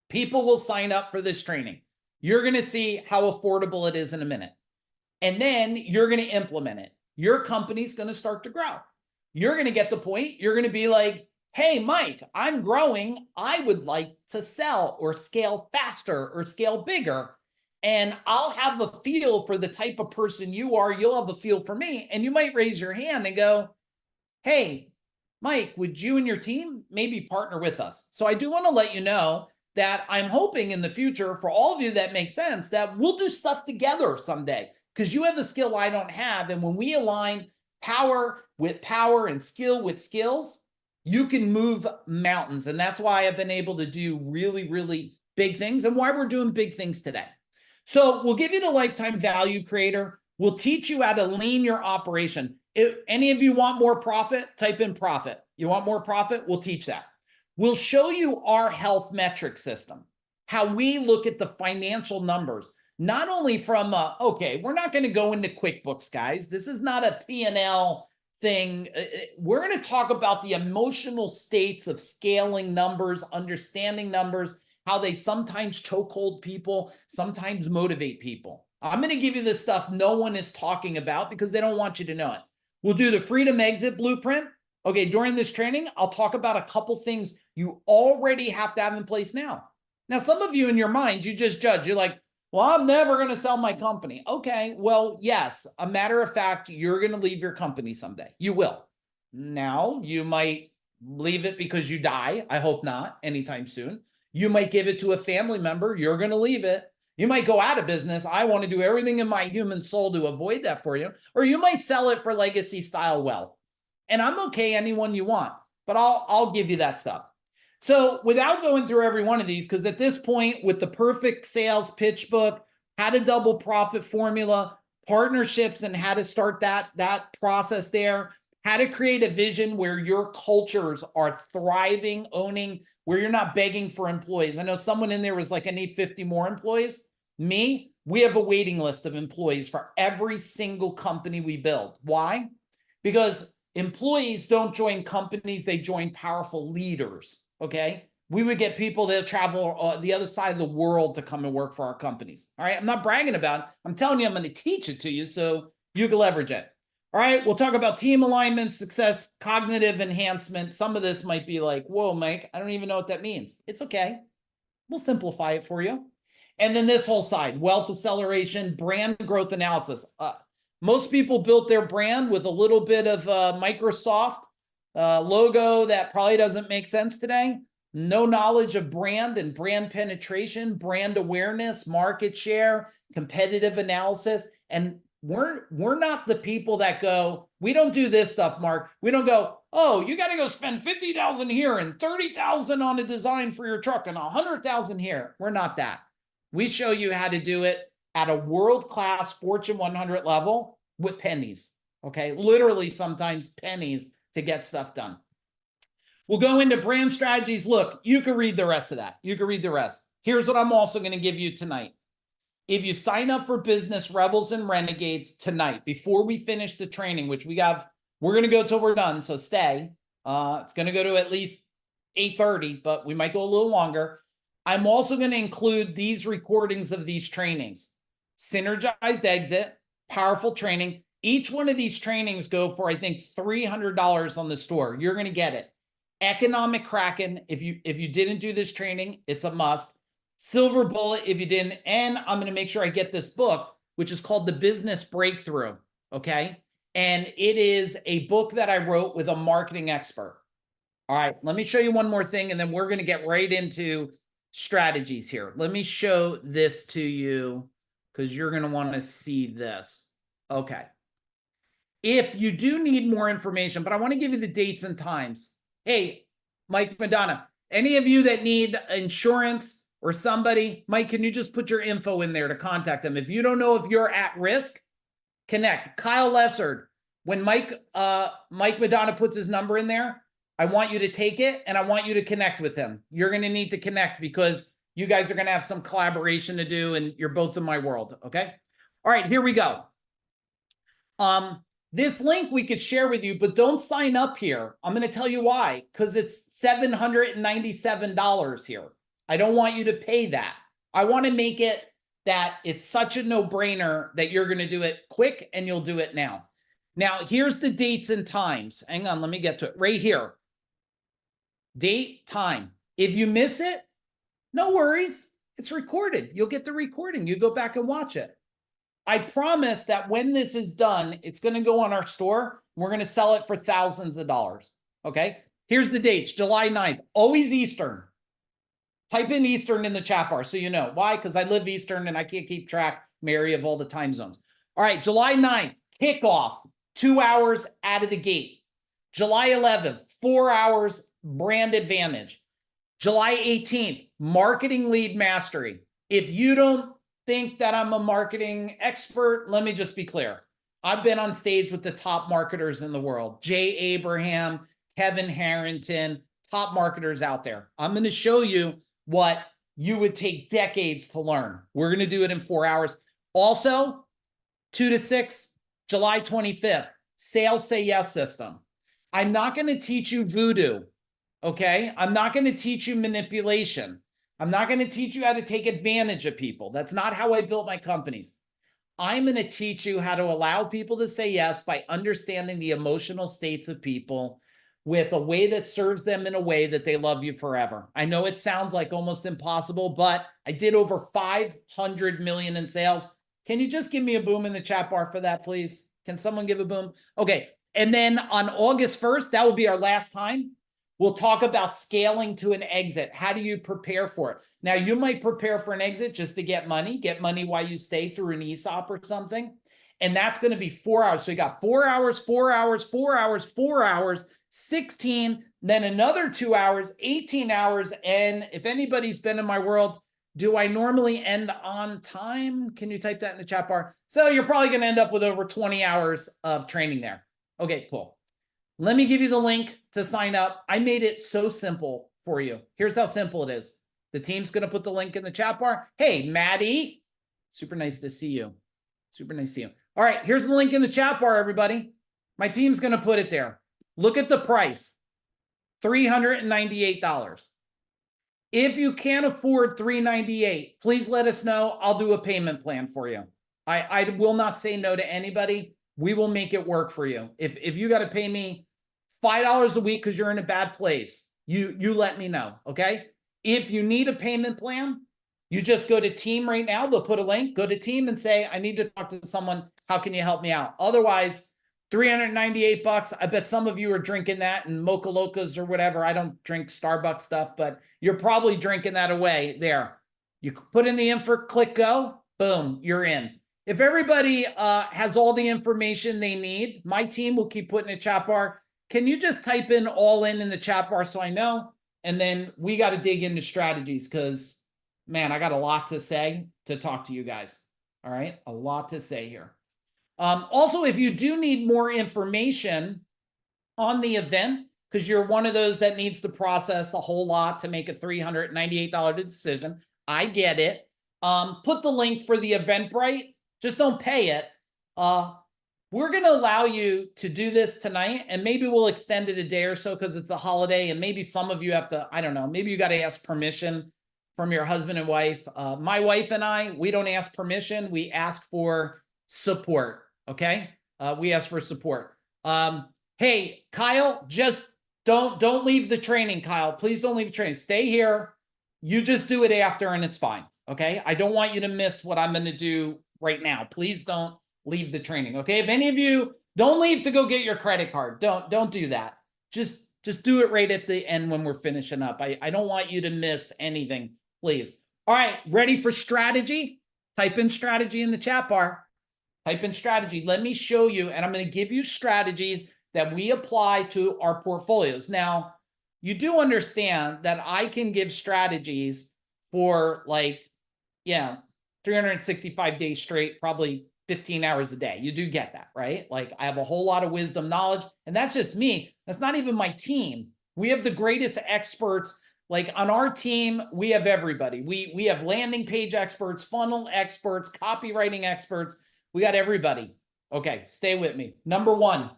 People will sign up for this training. You're going to see how affordable it is in a minute. And then you're going to implement it. Your company's going to start to grow. You're going to get the point. You're going to be like, hey, Mike, I'm growing. I would like to sell or scale faster or scale bigger. And I'll have a feel for the type of person you are. You'll have a feel for me. And you might raise your hand and go, hey, Mike, would you and your team maybe partner with us? So I do want to let you know that I'm hoping in the future for all of you that makes sense that we'll do stuff together someday because you have a skill I don't have. And when we align power with power and skill with skills, you can move mountains. And that's why I've been able to do really, really big things and why we're doing big things today. So we'll give you the lifetime value creator. We'll teach you how to lean your operation. If any of you want more profit, type in profit. You want more profit? We'll teach that. We'll show you our health metric system, how we look at the financial numbers, not only from, okay, we're not going to go into QuickBooks, guys. This is not a P&L thing. We're going to talk about the emotional states of scaling numbers, understanding numbers, how they sometimes chokehold people, sometimes motivate people. I'm going to give you this stuff no one is talking about because they don't want you to know it. We'll do the freedom exit blueprint. Okay, during this training, I'll talk about a couple things you already have to have in place now. Now, some of you in your mind, you just judge. You're like, well, I'm never going to sell my company. Okay, well, yes, a matter of fact, you're going to leave your company someday. You will. Now, you might leave it because you die. I hope not anytime soon. You might give it to a family member. You're going to leave it. You might go out of business. I want to do everything in my human soul to avoid that for you. Or you might sell it for legacy style wealth. And I'm okay, anyone you want, but I'll give you that stuff. So without going through every one of these, because at this point, with the perfect sales pitch book, how to double profit formula, partnerships, and how to start that process there, how to create a vision where your cultures are thriving, owning, where you're not begging for employees. I know someone in there was like, I need 50 more employees. Me, we have a waiting list of employees for every single company we build. Why? Because employees don't join companies, they join powerful leaders, okay? We would get people that travel the other side of the world to come and work for our companies, all right? I'm not bragging about it. I'm telling you, I'm going to teach it to you so you can leverage it. All right, we'll talk about team alignment, success, cognitive enhancement. Some of this might be like, whoa, Mike, I don't even know what that means. It's okay. We'll simplify it for you. And then this whole side, wealth acceleration, brand growth analysis. Most people built their brand with a little bit of Microsoft logo that probably doesn't make sense today. No knowledge of brand and brand penetration, brand awareness, market share, competitive analysis. And we're not the people that go, we don't do this stuff, Mark. We don't go, oh, you got to go spend 50,000 here and 30,000 on a design for your truck and 100,000 here. We're not that. We show you how to do it at a world-class Fortune 100 level with pennies, okay? Literally sometimes pennies to get stuff done. We'll go into brand strategies. Look, you can read the rest of that. You can read the rest. Here's what I'm also going to give you tonight. If you sign up for Business Rebels and Renegades tonight, before we finish the training, which we're going to go till we're done, so stay. It's going to go to at least 8:30, but we might go a little longer. I'm also going to include these recordings of these trainings. Synergized exit, powerful training. Each one of these trainings go for, I think, $300 on the store. You're going to get it. Economic Kraken, if you didn't do this training, it's a must. Silver Bullet if you didn't, and I'm going to make sure I get this book, which is called The Business Breakthrough, okay? And it is a book that I wrote with a marketing expert. All right, let me show you one more thing, and then we're going to get right into strategies here. Let me show this to you because you're going to want to see this. Okay. If you do need more information, but I want to give you the dates and times. Hey, Mike Madonna, any of you that need insurance or somebody, Mike, can you just put your info in there to contact them? If you don't know if you're at risk, connect. Kyle Lessard, when Mike Madonna puts his number in there, I want you to take it and I want you to connect with him. You're going to need to connect because you guys are going to have some collaboration to do and you're both in my world, okay? All right, here we go. This link we could share with you, but don't sign up here. I'm going to tell you why, because it's $797 here. I don't want you to pay that. I want to make it that it's such a no-brainer that you're going to do it quick and you'll do it now. Now, here's the dates and times. Hang on, let me get to it right here. Date, time. If you miss it, no worries. It's recorded. You'll get the recording. You go back and watch it. I promise that when this is done, it's going to go on our store. We're going to sell it for thousands of dollars. Okay. Here's the dates. July 9th, always Eastern. Type in Eastern in the chat bar so you know. Why? Because I live Eastern and I can't keep track, Mary, of all the time zones. All right. July 9th, kickoff, 2 hours out of the gate. July 11th, 4 hours, brand advantage. July 18th, marketing lead mastery. If you don't think that I'm a marketing expert, let me just be clear. I've been on stage with the top marketers in the world. Jay Abraham, Kevin Harrington, top marketers out there. I'm going to show you what you would take decades to learn. We're going to do it in 4 hours. Also, 2 to 6, July 25th, sales say yes system. I'm not going to teach you voodoo, okay? I'm not going to teach you manipulation. I'm not going to teach you how to take advantage of people. That's not how I built my companies. I'm going to teach you how to allow people to say yes by understanding the emotional states of people with a way that serves them in a way that they love you forever. I know it sounds like almost impossible, but I did over 500 million in sales. Can you just give me a boom in the chat bar for that, please? Can someone give a boom? Okay. And then on August 1st, that will be our last time. We'll talk about scaling to an exit. How do you prepare for it? Now, you might prepare for an exit just to get money while you stay through an ESOP or something. And that's going to be 4 hours. So you got 4 hours, 4 hours, 4 hours, 4 hours, 16, then another 2 hours, 18 hours. And if anybody's been in my world, do I normally end on time? Can you type that in the chat bar? So you're probably going to end up with over 20 hours of training there. Okay, cool. Let me give you the link to sign up. I made it so simple for you. Here's how simple it is. The team's going to put the link in the chat bar. Hey, Maddie, super nice to see you. Super nice to see you. All right, here's the link in the chat bar, everybody. My team's going to put it there. Look at the price, $398. If you can't afford $398, please let us know. I'll do a payment plan for you. I will not say no to anybody. We will make it work for you. If you got to pay me $5 a week because you're in a bad place, you let me know, okay? If you need a payment plan, you just go to team right now. They'll put a link. Go to team and say, I need to talk to someone. How can you help me out? Otherwise, $398. I bet some of you are drinking that and Mocha Locas or whatever. I don't drink Starbucks stuff, but you're probably drinking that away there. You put in the info, click go, boom, you're in. If everybody has all the information they need, my team will keep putting a chat bar. Can you just type in all in the chat bar so I know? And then we got to dig into strategies because, man, I got a lot to say to talk to you guys. All right, a lot to say here. Also, if you do need more information on the event, because you're one of those that needs to process a whole lot to make a $398 decision, I get it. Put the link for the Eventbrite. Just don't pay it. We're going to allow you to do this tonight, and maybe we'll extend it a day or so because it's a holiday, and maybe some of you have to, I don't know, maybe you got to ask permission from your husband and wife. My wife and I, we don't ask permission. We ask for support, okay? We ask for support. Hey, Kyle, just don't leave the training, Kyle. Please don't leave the training. Stay here. You just do it after, and it's fine, okay? I don't want you to miss what I'm going to do right now. Please don't leave the training, okay? If any of you don't leave to go get your credit card, don't do that. Just do it right at the end when we're finishing up. I don't want you to miss anything, please. All right, ready for strategy? Type in strategy in the chat bar. Type in strategy. Let me show you, and I'm going to give you strategies that we apply to our portfolios. Now, you do understand that I can give strategies for like, yeah, 365 days straight, probably 15 hours a day. You do get that, right? Like I have a whole lot of wisdom, knowledge, and that's just me. That's not even my team. We have the greatest experts. Like on our team, we have everybody. We have landing page experts, funnel experts, copywriting experts. We got everybody. Okay, stay with me. Number one,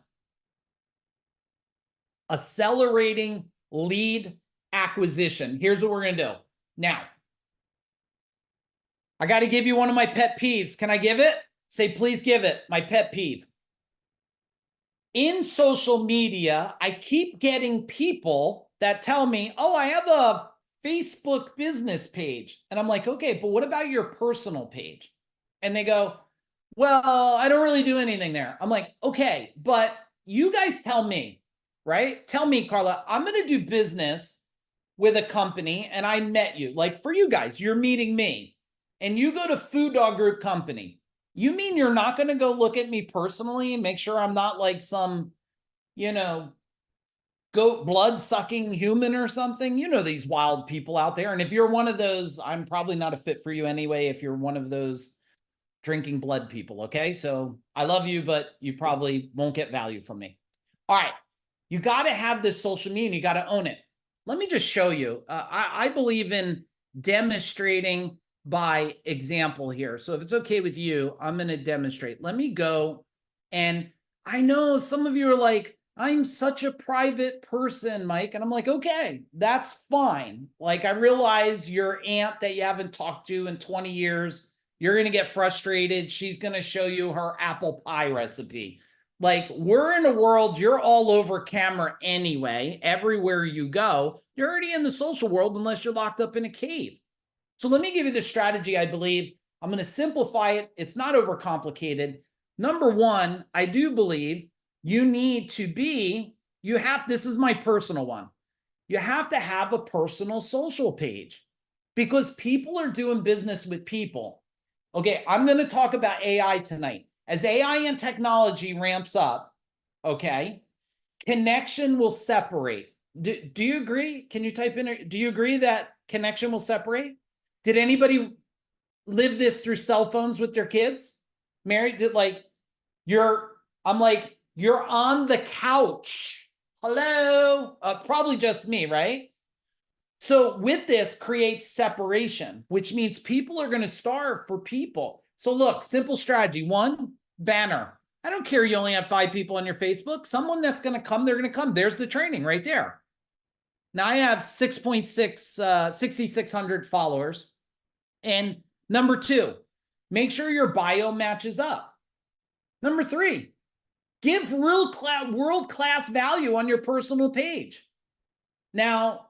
accelerating lead acquisition. Here's what we're going to do. Now, I got to give you one of my pet peeves. Can I give it? Say, please give it. My pet peeve. In social media, I keep getting people that tell me, oh, I have a Facebook business page. And I'm like, okay, but what about your personal page? And they go, well, I don't really do anything there. I'm like, okay, but you guys tell me, right? Tell me, Carla, I'm going to do business with a company and I met you. Like for you guys, you're meeting me. And you go to FuDog Group Company, you mean you're not going to go look at me personally and make sure I'm not like some, you know, goat blood sucking human or something? You know, these wild people out there. And if you're one of those, I'm probably not a fit for you anyway. If you're one of those drinking blood people. Okay. So I love you, but you probably won't get value from me. All right. You got to have this social media and you got to own it. Let me just show you. I believe in demonstrating by example here. So if it's okay with you, I'm going to demonstrate. Let me go. And I know some of you are like, I'm such a private person, Mike. And I'm like, okay, that's fine. Like I realize your aunt that you haven't talked to in 20 years, you're going to get frustrated. She's going to show you her apple pie recipe. Like we're in a world, you're all over camera anyway. Everywhere you go, you're already in the social world unless you're locked up in a cave. So let me give you the strategy I believe. I'm going to simplify it. It's not overcomplicated. Number one, I do believe you need to be, this is my personal one. You have to have a personal social page because people are doing business with people. Okay, I'm going to talk about AI tonight. As AI and technology ramps up, okay, connection will separate. Do you agree? Can you type in, do you agree that connection will separate? Did anybody live this through cell phones with their kids? Mary, I'm like, you're on the couch. Hello? Probably just me, right? So with this creates separation, which means people are going to starve for people. So look, simple strategy. One, banner. I don't care you only have 5 people on your Facebook. Someone that's going to come, they're going to come. There's the training right there. Now I have 6,600 followers. And number 2, make sure your bio matches up. Number 3, give world-class value on your personal page. Now,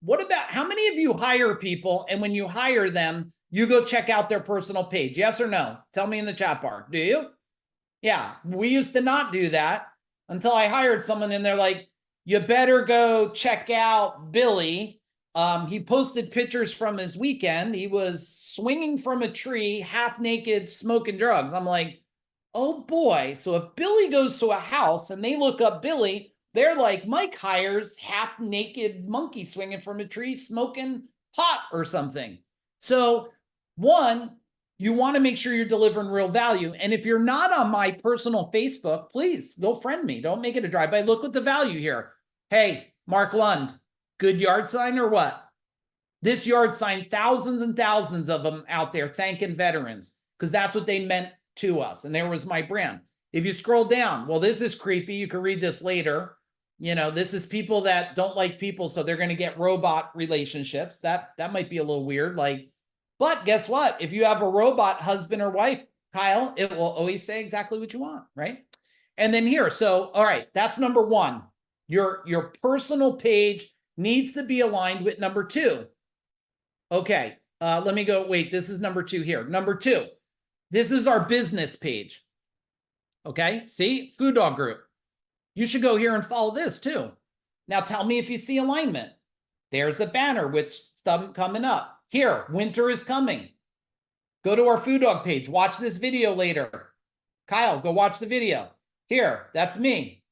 what about, how many of you hire people and when you hire them, you go check out their personal page? Yes or no? Tell me in the chat bar. Do you? Yeah, we used to not do that until I hired someone and they're like, you better go check out Billy. He posted pictures from his weekend. He was swinging from a tree, half naked, smoking drugs. I'm like, oh boy. So if Billy goes to a house and they look up Billy, they're like, Mike hires half naked monkey swinging from a tree, smoking pot or something. So one, you want to make sure you're delivering real value. And if you're not on my personal Facebook, please go friend me. Don't make it a drive-by. Look at the value here. Hey, Mark Lund, good yard sign or what? This yard sign, thousands and thousands of them out there thanking veterans because that's what they meant to us. And there was my brand. If you scroll down, well, this is creepy. You can read this later. You know, this is people that don't like people, so they're going to get robot relationships. That might be a little weird. Like, but guess what? If you have a robot husband or wife, Kyle, it will always say exactly what you want, right? And then here, so all right, that's number 1. Your personal page needs to be aligned with number 2. Okay, let me go. Wait, this is number 2 here. Number 2, this is our business page. Okay, see, FuDog group. You should go here and follow this too. Now tell me if you see alignment. There's a banner with stuff coming up. Here, winter is coming. Go to our FuDog page. Watch this video later. Kyle, go watch the video. Here, that's me.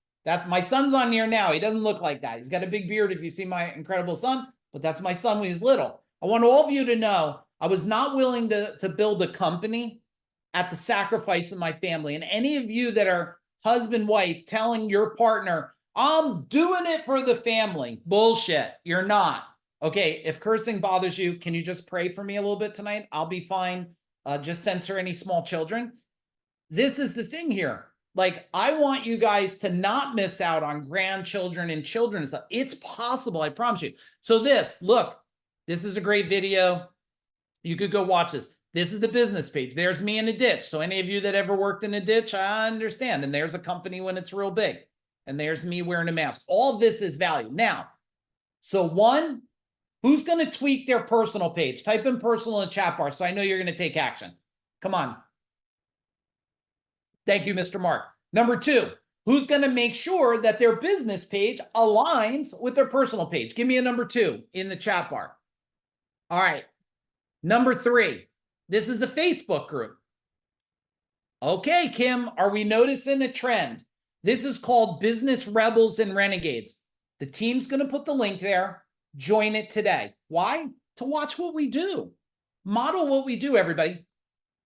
My son's on here now. He doesn't look like that. He's got a big beard if you see my incredible son, but that's my son when he's little. I want all of you to know I was not willing to build a company at the sacrifice of my family. And any of you that are husband, wife, telling your partner, I'm doing it for the family. Bullshit. You're not. Okay, if cursing bothers you, can you just pray for me a little bit tonight? I'll be fine. Just censor any small children. This is the thing here. Like, I want you guys to not miss out on grandchildren and children and stuff. It's possible, I promise you. So look, this is a great video. You could go watch this. This is the business page. There's me in a ditch. So any of you that ever worked in a ditch, I understand. And there's a company when it's real big. And there's me wearing a mask. All of this is value. Now, so 1, who's going to tweak their personal page? Type in personal in the chat bar so I know you're going to take action. Come on. Thank you, Mr. Mark. Number 2, who's going to make sure that their business page aligns with their personal page? Give me a number 2 in the chat bar. All right. Number 3, this is a Facebook group. Okay, Kim, are we noticing a trend? This is called Business Rebels and Renegades. The team's going to put the link there. Join it today. Why? To watch what we do. Model what we do, everybody.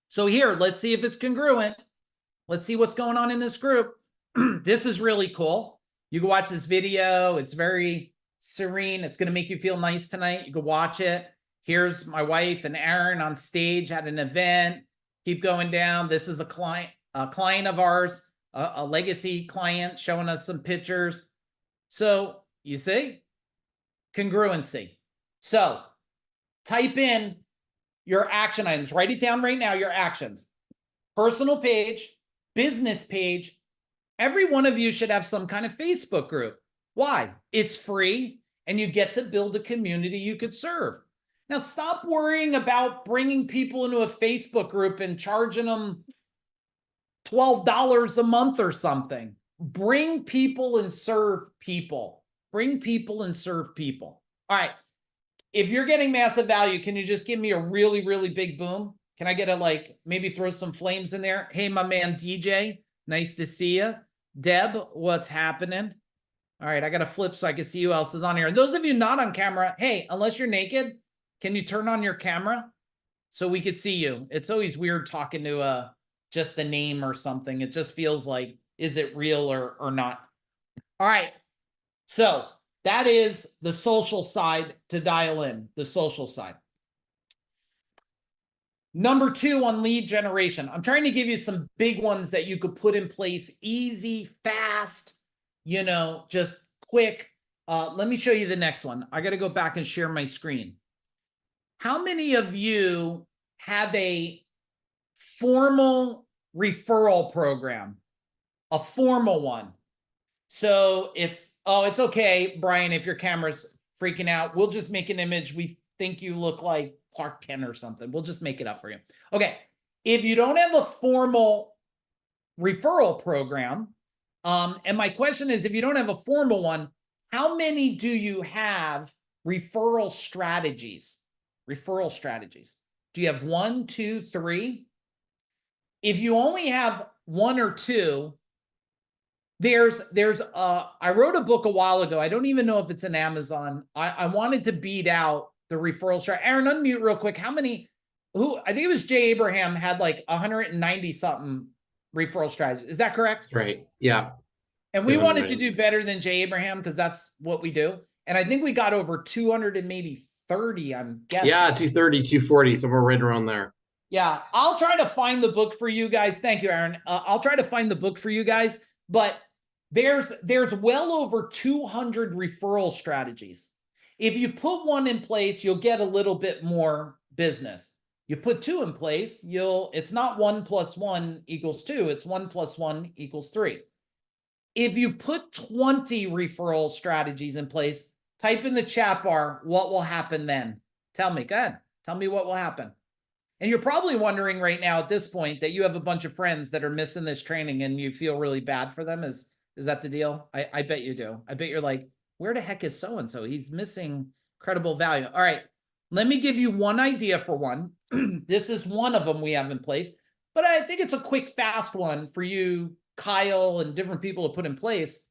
So here, let's see if it's congruent. Let's see what's going on in this group. This is really cool. You can watch this video. It's very serene. It's going to make you feel nice tonight. You can watch it. Here's my wife and Aaron on stage at an event. Keep going down. This is a client of ours, a legacy client showing us some pictures. So you see, congruency. So type in your action items. Write it down right now, your actions. Personal page, business page. Every one of you should have some kind of Facebook group. Why? It's free and you get to build a community you could serve. Now, stop worrying about bringing people into a Facebook group and charging them $12 a month or something. bring people and serve people. Bring people and serve people. All right. If you're getting massive value, can you just give me a really, really big boom? Can I get a, like, maybe throw some flames in there? Hey, my man, DJ, nice to see you. Deb, what's happening? All right, I got to flip so I can see who else is on here. And those of you not on camera, hey, unless you're naked, can you turn on your camera so we could see you? It's always weird talking to just the name or something. It just feels like, is it real or not? All right, so that is the social side to dial in, the social side. Number 2 on lead generation. I'm trying to give you some big ones that you could put in place, easy, fast, you know, just quick. Let me show you the next one. I got to go back and share my screen. How many of you have a formal referral program? A formal one. So it's, oh, it's okay, Brian, if your camera's freaking out, we'll just make an image. We think you look like Clark Kent or something. We'll just make it up for you. Okay. If you don't have a formal referral program, and my question is, if you don't have a formal one, how many do you have referral strategies? Referral strategies. Do you have 1, 2, 3? If you only have 1 or 2, I wrote a book a while ago. I don't even know if it's in Amazon. I wanted to beat out the referral strategy. Aaron, unmute real quick. I think it was Jay Abraham had like 190 something referral strategies. Is that correct? That's right. Yeah. And we wanted to do better than Jay Abraham because that's what we do. And I think we got over 200 and maybe 30, I'm guessing. Yeah, 230, 240, somewhere right around there. Yeah, I'll try to find the book for you guys. Thank you, Aaron. I'll try to find the book for you guys. But there's well over 200 referral strategies. If you put 1 in place, you'll get a little bit more business. You put 2 in place, it's not 1 + 1 = 2. It's 1 + 1 = 3. If you put 20 referral strategies in place, type in the chat bar, what will happen then? Tell me, go ahead. Tell me what will happen. And you're probably wondering right now at this point that you have a bunch of friends that are missing this training and you feel really bad for them. Is that the deal? I bet you do. I bet you're like, where the heck is so-and-so? He's missing credible value. All right, let me give you one idea for one. This is one of them we have in place, but I think it's a quick, fast one for you, Kyle, and different people to put in place.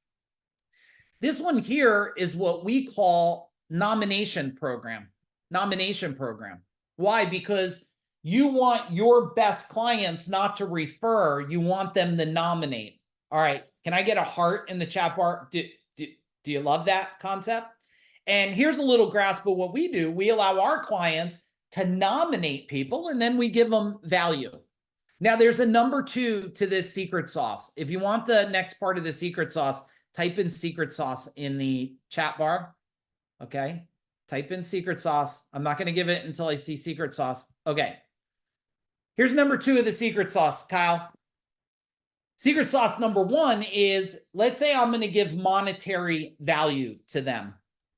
This one here is what we call nomination program. Nomination program. Why? Because you want your best clients not to refer. You want them to nominate. All right. Can I get a heart in the chat bar? Do you love that concept? And here's a little grasp of what we do. We allow our clients to nominate people, and then we give them value. Now, there's a number 2 to this secret sauce. If you want the next part of the secret sauce, type in secret sauce in the chat bar. Okay. Type in secret sauce. I'm not going to give it until I see secret sauce. Okay. Here's number 2 of the secret sauce, Kyle. Secret sauce number 1 is, let's say I'm going to give monetary value to them.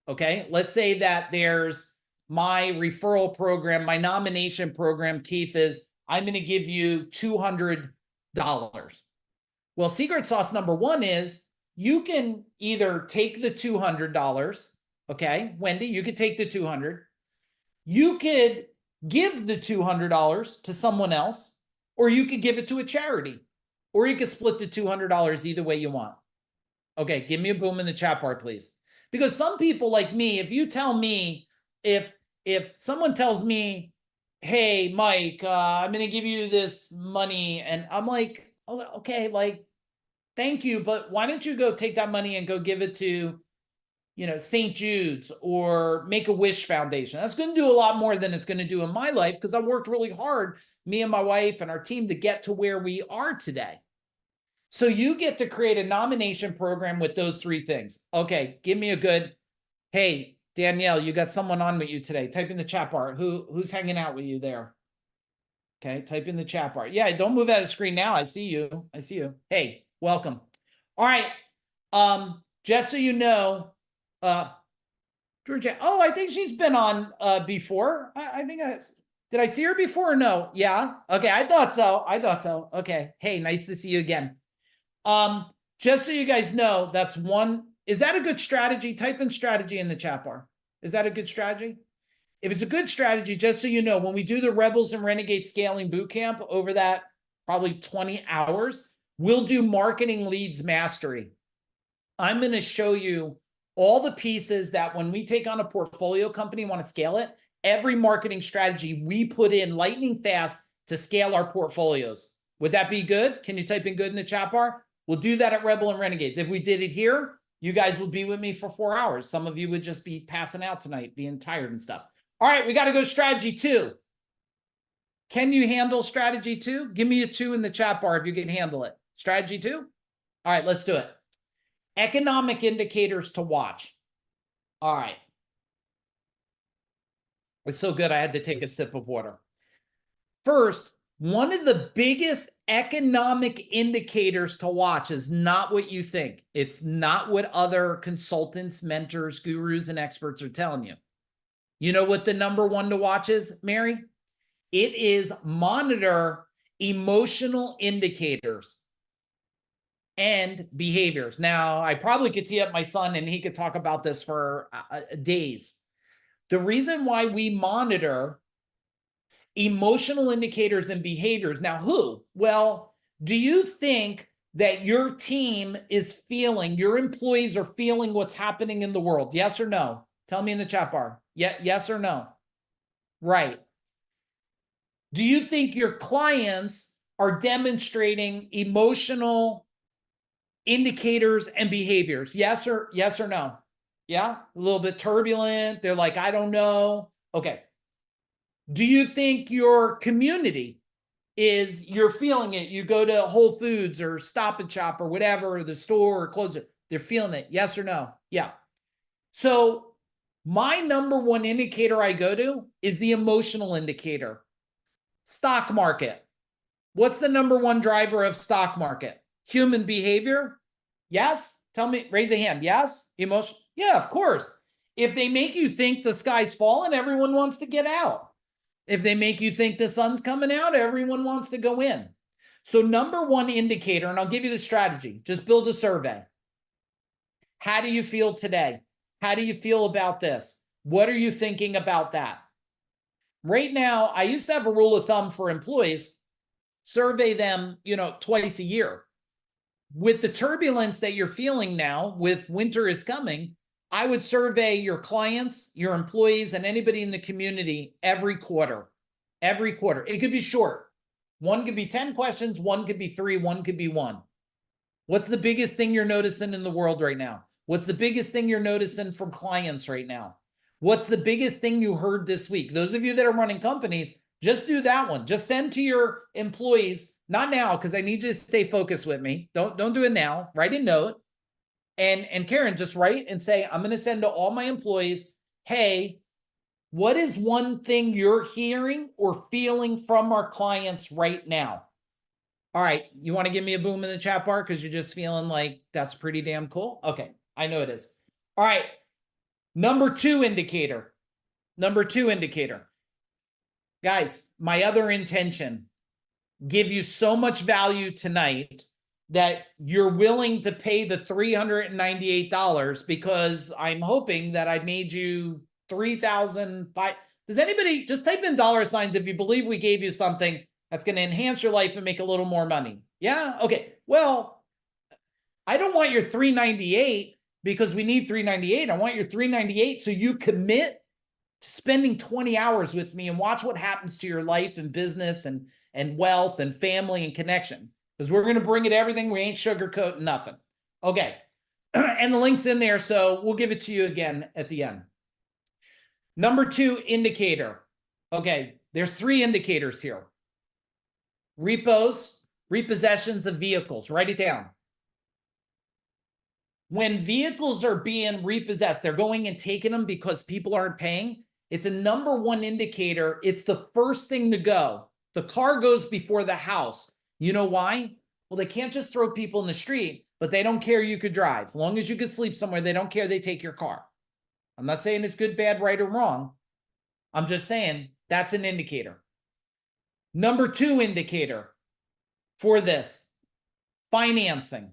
Okay. Let's say that there's my referral program, my nomination program, Keith, is I'm going to give you $200. Well, secret sauce number 1 is you can either take the $200. Okay. Wendy, you could take the 200. You could give the $200 to someone else, or you could give it to a charity, or you could split the $200 either way you want. Okay, give me a boom in the chat bar, please. Because some people like me, if you tell me, if someone tells me, hey, Mike, I'm going to give you this money, and I'm like, oh, okay, like, thank you, but why don't you go take that money and go give it to, you know, St. Jude's or Make-A-Wish Foundation. That's going to do a lot more than it's going to do in my life because I worked really hard, me and my wife and our team, to get to where we are today. So you get to create a nomination program with those 3 things. Okay, give me a good, hey, Danielle, you got someone on with you today. Type in the chat bar. Who's hanging out with you there? Okay, type in the chat bar. Yeah, don't move out of the screen now. I see you. I see you. Hey, welcome. All right. Just so you know, Georgia. Oh, I think she's been on before. I think did I see her before or no? Yeah. Okay. I thought so. Okay. Hey, nice to see you again. Just so you guys know, that's one. Is that a good strategy? Type in strategy in the chat bar. Is that a good strategy? If it's a good strategy, just so you know, when we do the Rebels and Renegades Scaling Bootcamp over that probably 20 hours, we'll do marketing leads mastery. I'm going to show you all the pieces that when we take on a portfolio company and want to scale it, every marketing strategy we put in lightning fast to scale our portfolios. Would that be good? Can you type in good in the chat bar? We'll do that at Rebel and Renegades. If we did it here, you guys would be with me for 4 hours. Some of you would just be passing out tonight, being tired and stuff. All right, we got to go strategy 2. Can you handle strategy 2? Give me a 2 in the chat bar if you can handle it. Strategy 2? All right, let's do it. Economic indicators to watch. All right. It's so good, I had to take a sip of water. First, one of the biggest economic indicators to watch is not what you think. It's not what other consultants, mentors, gurus, and experts are telling you. You know what the number one to watch is, Mary? It is monitor emotional indicators and behaviors. Now, I probably could tee up my son and he could talk about this for days. The reason why we monitor emotional indicators and behaviors. Now, who? Well, do you think that your team is feeling, your employees are feeling what's happening in the world? Yes or no? Tell me in the chat bar. Yes or no? Right. Do you think your clients are demonstrating emotional indicators and behaviors? Yes or no? Yeah, a little bit turbulent. They're like, I don't know. Okay. Do you think your community is, you're feeling it? You go to Whole Foods or Stop and Shop or whatever, or the store or clothes, they're feeling it. Yes or no? Yeah. So my number one indicator I go to is the emotional indicator. Stock market. What's the number one driver of stock market? Human behavior? Yes? Tell me, raise a hand. Yes? Emotion? Yeah, of course. If they make you think the sky's falling, everyone wants to get out. If they make you think the sun's coming out, everyone wants to go in. So number one indicator, and I'll give you the strategy, just build a survey. How do you feel today? How do you feel about this? What are you thinking about that? Right now, I used to have a rule of thumb for employees, survey them, twice a year. With the turbulence that you're feeling now, with winter is coming, I would survey your clients, your employees, and anybody in the community every quarter. Every quarter. It could be short. One could be 10 questions, one could be 3, one could be 1. What's the biggest thing you're noticing in the world right now? What's the biggest thing you're noticing from clients right now? What's the biggest thing you heard this week? Those of you that are running companies, just do that one. Just send to your employees, not now, because I need you to stay focused with me. Don't do it now. Write a note. And Karen, just write and say, I'm going to send to all my employees, hey, what is one thing you're hearing or feeling from our clients right now? All right, you want to give me a boom in the chat bar because you're just feeling like that's pretty damn cool? Okay, I know it is. All right, number two indicator. Guys, my other intention, give you so much value tonight that you're willing to pay the $398 because I'm hoping that I made you $3,005. Does anybody just type in $signs if you believe we gave you something that's going to enhance your life and make a little more money? Yeah. Okay. Well, I don't want your $398 because we need $398. I want your $398 so you commit to spending 20 hours with me and watch what happens to your life and business and wealth and family and connection. Because we're going to bring it everything. We ain't sugarcoating nothing. Okay. And the link's in there, so we'll give it to you again at the end. Number two indicator. Okay, there's 3 indicators here. Repos, repossessions of vehicles. Write it down. When vehicles are being repossessed, they're going and taking them because people aren't paying. It's a number one indicator. It's the first thing to go. The car goes before the house. You know why? Well, they can't just throw people in the street, but they don't care you could drive. As long as you could sleep somewhere, they don't care. They take your car. I'm not saying it's good, bad, right, or wrong. I'm just saying that's an indicator. Number 2 indicator for this, financing.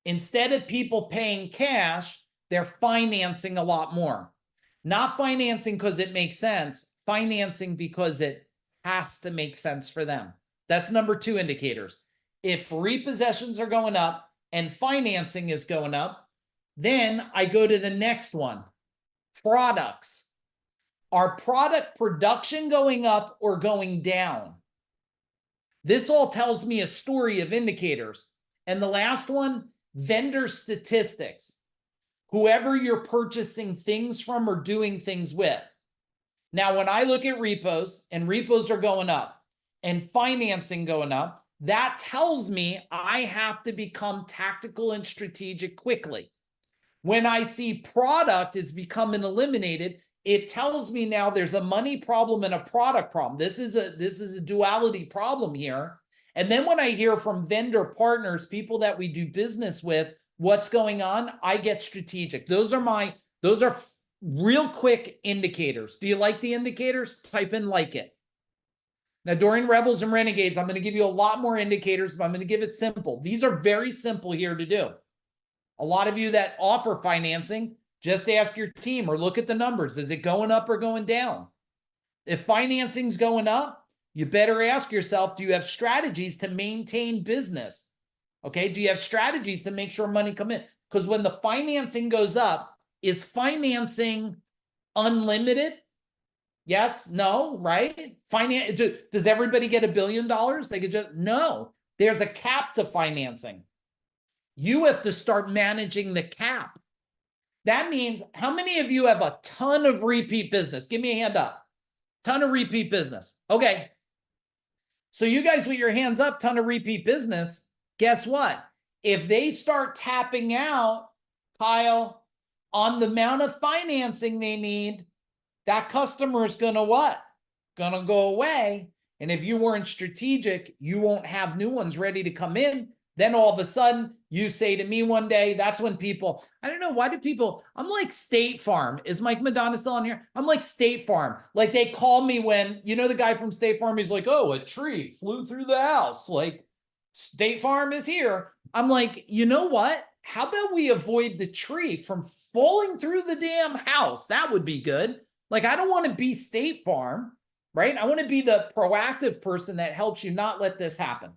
Instead of people paying cash, they're financing a lot more. Not financing because it makes sense, financing because it has to make sense for them. That's number 2 indicators. If repossessions are going up and financing is going up, then I go to the next one, products. Are product production going up or going down? This all tells me a story of indicators. And the last one, vendor statistics. Whoever you're purchasing things from or doing things with. Now, when I look at repos and repos are going up and financing going up, that tells me I have to become tactical and strategic quickly. When I see product is becoming eliminated, it tells me now there's a money problem and a product problem. This is a duality problem here. And then when I hear from vendor partners, people that we do business with, what's going on, I get strategic. Those are real quick indicators. Do you like the indicators? Type in like it. Now, during Rebels and Renegades, I'm going to give you a lot more indicators, but I'm going to give it simple. These are very simple here to do. A lot of you that offer financing, just ask your team or look at the numbers. Is it going up or going down? If financing's going up, you better ask yourself, do you have strategies to maintain business? Okay, do you have strategies to make sure money come in? Because when the financing goes up, is financing unlimited? Yes, no, right? Does everybody get $1 billion? They could just, no, there's a cap to financing. You have to start managing the cap. That means, how many of you have a ton of repeat business? Give me a hand up. Ton of repeat business. Okay. So you guys with your hands up, ton of repeat business, guess what? If they start tapping out, Kyle, on the amount of financing they need, that customer is going to what? Going to go away. And if you weren't strategic, you won't have new ones ready to come in. Then all of a sudden, you say to me one day, that's when people, I don't know, why do people, I'm like State Farm. Is Mike Madonna still on here? I'm like State Farm. Like they call me when, you know, the guy from State Farm, he's like, oh, a tree flew through the house. Like State Farm is here. I'm like, you know what? How about we avoid the tree from falling through the damn house? That would be good. Like, I don't want to be State Farm, right? I want to be the proactive person that helps you not let this happen.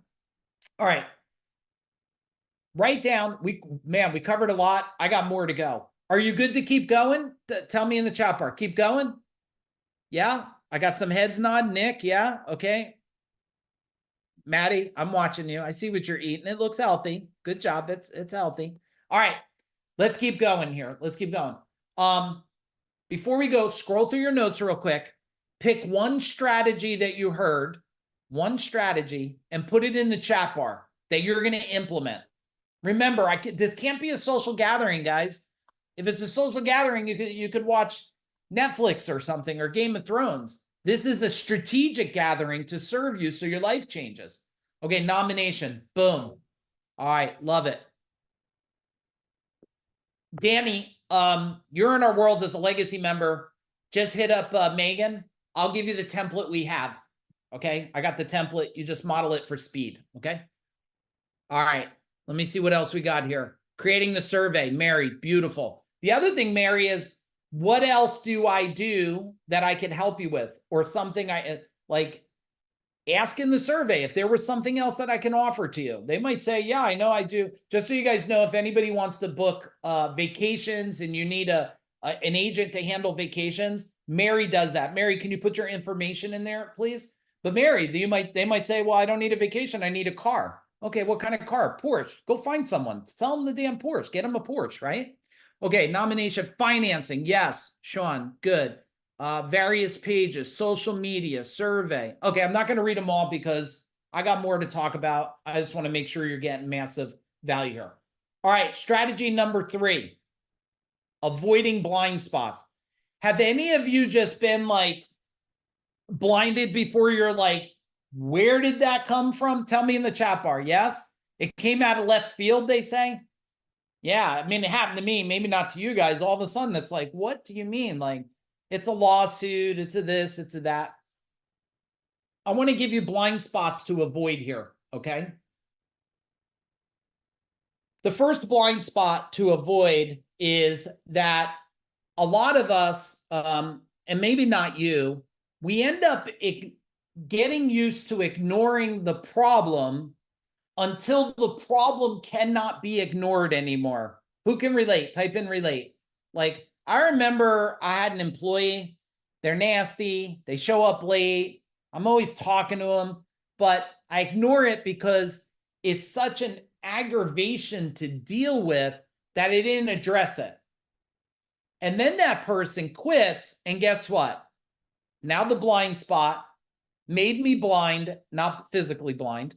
All right. Write down, we covered a lot. I got more to go. Are you good to keep going? Tell me in the chat bar. Keep going? Yeah? I got some heads nod. Nick, yeah? Okay. Maddie, I'm watching you. I see what you're eating. It looks healthy. Good job. It's healthy. All right. Let's keep going here. Let's keep going. Before we go, scroll through your notes real quick. Pick one strategy that you heard, one strategy, and put it in the chat bar that you're going to implement. Remember, this can't be a social gathering, guys. If it's a social gathering, you could watch Netflix or something or Game of Thrones. This is a strategic gathering to serve you so your life changes. Okay, nomination. Boom. All right, love it. Danny, you're in our world as a legacy member. Just hit up Megan. I'll give you the template we have. Okay, I got the template. You just model it for speed. Okay. All right. Let me see what else we got here. Creating the survey. Mary, beautiful. The other thing, Mary, is what else do I do that I can help you with? Or something I like, ask in the survey if there was something else that I can offer to you. They might say, yeah, I know I do. Just so you guys know, if anybody wants to book vacations and you need an agent to handle vacations, Mary does that. Mary, can you put your information in there, please? But Mary, they might say, well, I don't need a vacation. I need a car. Okay, what kind of car? Porsche. Go find someone. Sell them the damn Porsche. Get them a Porsche, right? Okay, nomination, financing. Yes, Sean, good. Various pages, social media, survey. Okay, I'm not going to read them all because I got more to talk about. I just want to make sure you're getting massive value here. All right, strategy number 3, avoiding blind spots. Have any of you just been like blinded before you're like, where did that come from? Tell me in the chat bar. Yes, it came out of left field, they say. Yeah, I mean, it happened to me, maybe not to you guys. All of a sudden, it's like, what do you mean? Like, it's a lawsuit, it's a this, it's a that. I want to give you blind spots to avoid here, okay? The first blind spot to avoid is that a lot of us, and maybe not you, we end up getting used to ignoring the problem until the problem cannot be ignored anymore. Who can relate? Type in relate. Like, I remember I had an employee, they're nasty, they show up late, I'm always talking to them, but I ignore it because it's such an aggravation to deal with that I didn't address it. And then that person quits, and guess what? Now the blind spot made me blind, not physically blind,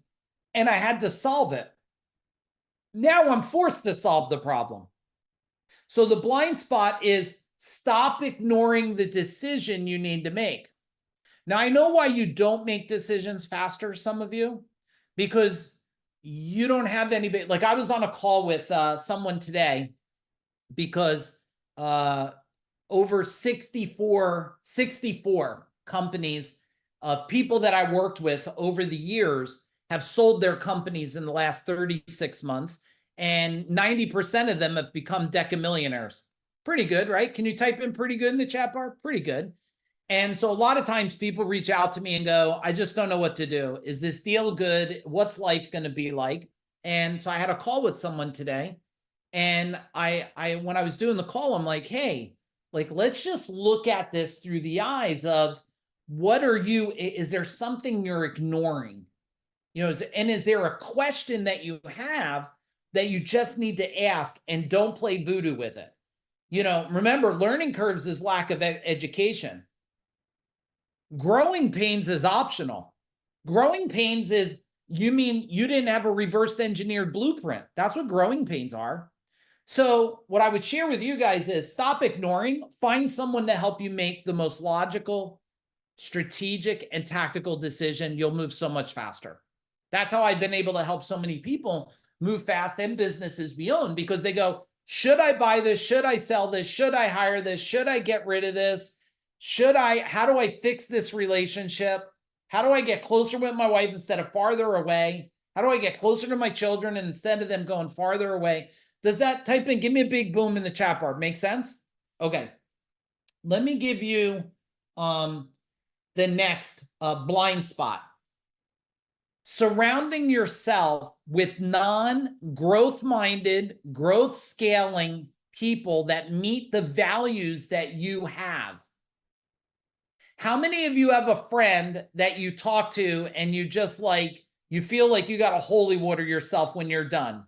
and I had to solve it. Now I'm forced to solve the problem. So the blind spot is stop ignoring the decision you need to make. Now, I know why you don't make decisions faster, some of you, because you don't have anybody. Like, I was on a call with someone today because over 64 companies of people that I worked with over the years have sold their companies in the last 36 months, and 90% of them have become decamillionaires. Pretty good, right? Can you type in pretty good in the chat bar? Pretty good. And so a lot of times people reach out to me and go, I just don't know what to do. Is this deal good? What's life going to be like? And so I had a call with someone today, and I when I was doing the call, I'm like, hey, like, let's just look at this through the eyes of what are you, is there something you're ignoring? You know, and is there a question that you have that you just need to ask, and don't play voodoo with it? You know, remember, learning curves is lack of education. Growing pains is optional. Growing pains is, you mean you didn't have a reverse engineered blueprint. That's what growing pains are. So what I would share with you guys is stop ignoring, find someone to help you make the most logical, strategic, and tactical decision. You'll move so much faster. That's how I've been able to help so many people move fast, and businesses we own, because they go, should I buy this? Should I sell this? Should I hire this? Should I get rid of this? How do I fix this relationship? How do I get closer with my wife instead of farther away? How do I get closer to my children and instead of them going farther away? Does that, type in, give me a big boom in the chat bar. Make sense? Okay. Let me give you the next blind spot. Surrounding yourself with non-growth minded, growth scaling people that meet the values that you have. How many of you have a friend that you talk to and you just like, you feel like you got to holy water yourself when you're done?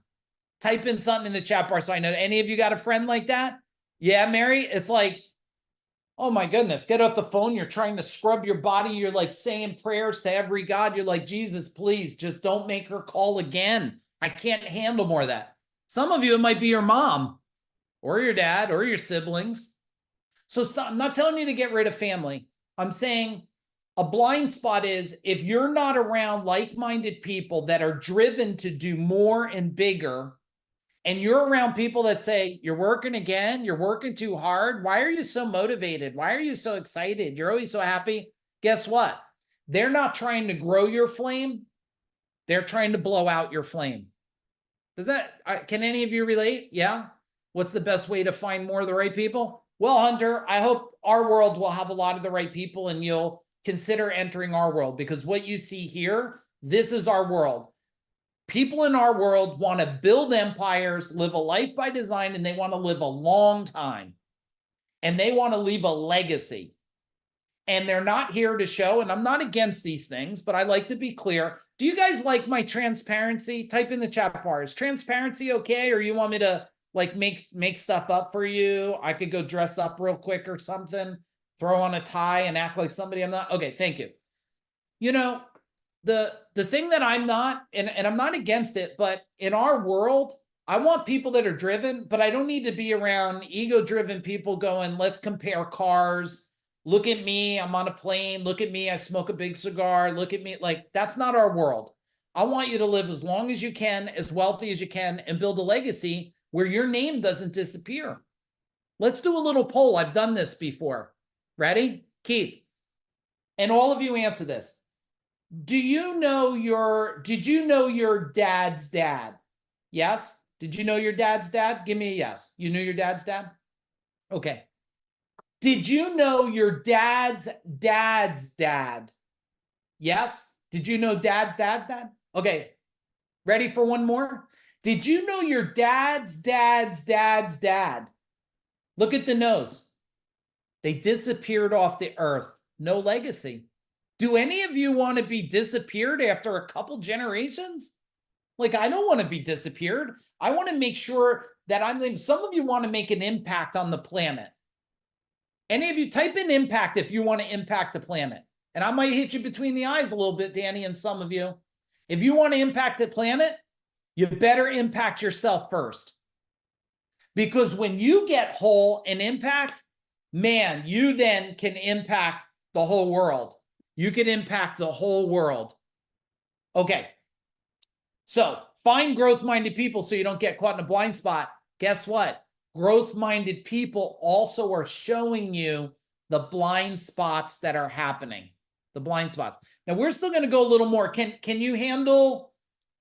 Type in something in the chat bar so I know. Any of you got a friend like that? Yeah, Mary? It's like, oh my goodness, get off the phone. You're trying to scrub your body. You're like saying prayers to every God. You're like, Jesus, please just don't make her call again. I can't handle more of that. Some of you, it might be your mom or your dad or your siblings. So I'm not telling you to get rid of family. I'm saying a blind spot is if you're not around like-minded people that are driven to do more and bigger, and you're around people that say, you're working again, you're working too hard. Why are you so motivated? Why are you so excited? You're always so happy. Guess what? They're not trying to grow your flame. They're trying to blow out your flame. Does that, can any of you relate? Yeah. What's the best way to find more of the right people? Well, Hunter, I hope our world will have a lot of the right people and you'll consider entering our world, because what you see here, this is our world. People in our world want to build empires, live a life by design, and they want to live a long time. And they want to leave a legacy. And they're not here to show, and I'm not against these things, but I like to be clear. Do you guys like my transparency? Type in the chat bar. Is transparency okay? Or you want me to like make stuff up for you? I could go dress up real quick or something, throw on a tie and act like somebody I'm not. Okay, thank you. You know, the thing that I'm not, and I'm not against it, but in our world, I want people that are driven, but I don't need to be around ego-driven people going, let's compare cars. Look at me, I'm on a plane. Look at me, I smoke a big cigar. Look at me. Like, that's not our world. I want you to live as long as you can, as wealthy as you can, and build a legacy where your name doesn't disappear. Let's do a little poll. I've done this before. Ready? Keith. And all of you answer this. Did you know your dad's dad? Yes? Did you know your dad's dad? Give me a yes. You knew your dad's dad? Okay. Did you know your dad's dad's dad? Yes? Did you know dad's dad's dad? Okay. Ready for one more? Did you know your dad's dad's dad's dad? Look at the nose. They disappeared off the earth. No legacy. Do any of you want to be disappeared after a couple generations? Like, I don't want to be disappeared. I want to make sure that some of you want to make an impact on the planet. Any of you type in impact if you want to impact the planet. And I might hit you between the eyes a little bit, Danny, and some of you. If you want to impact the planet, you better impact yourself first. Because when you get whole and impact, man, you then can impact the whole world. You can impact the whole world. Okay. So find growth-minded people so you don't get caught in a blind spot. Guess what? Growth-minded people also are showing you the blind spots that are happening. The blind spots. Now, we're still going to go a little more. Can you handle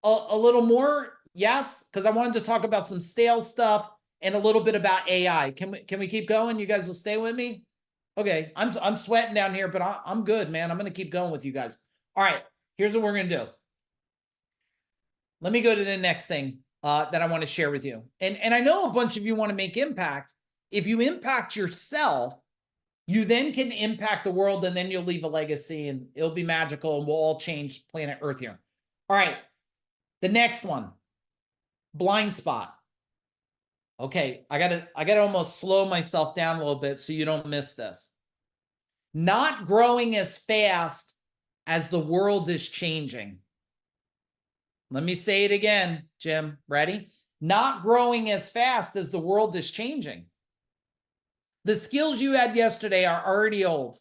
a little more? Yes, because I wanted to talk about some stale stuff and a little bit about AI. Can we keep going? You guys will stay with me? Okay, I'm sweating down here, but I'm good, man. I'm going to keep going with you guys. All right, here's what we're going to do. Let me go to the next thing that I want to share with you. And I know a bunch of you want to make impact. If you impact yourself, you then can impact the world, and then you'll leave a legacy, and it'll be magical, and we'll all change planet Earth here. All right, the next one, blind spot. Okay, I gotta almost slow myself down a little bit so you don't miss this. Not growing as fast as the world is changing. Let me say it again, Jim. Ready? Not growing as fast as the world is changing. The skills you had yesterday are already old.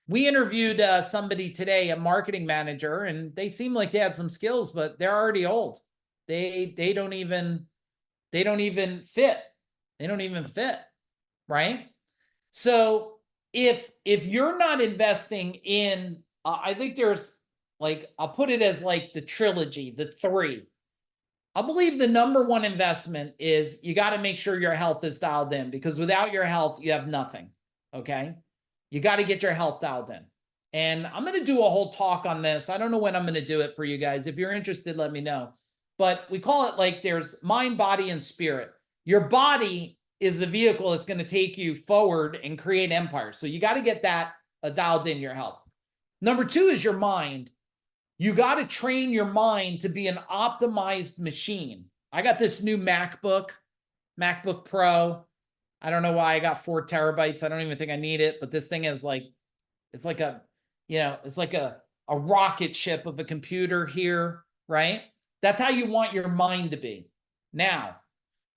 We interviewed somebody today, a marketing manager, and they seem like they had some skills, but they're already old. They don't even fit. They don't even fit, right? So if you're not investing in, I think there's like, I'll put it as like the trilogy, the three. I believe the number one investment is you got to make sure your health is dialed in, because without your health, you have nothing. Okay. You got to get your health dialed in. And I'm going to do a whole talk on this. I don't know when I'm going to do it for you guys. If you're interested, let me know. But we call it like there's mind, body, and spirit. Your body is the vehicle that's going to take you forward and create empire. So you got to get that dialed in, your health. Number two is your mind. You got to train your mind to be an optimized machine. I got this new MacBook Pro. I don't know why I got 4 terabytes. I don't even think I need it, but this thing is like, it's like a, it's like a rocket ship of a computer here, right? That's how you want your mind to be. Now,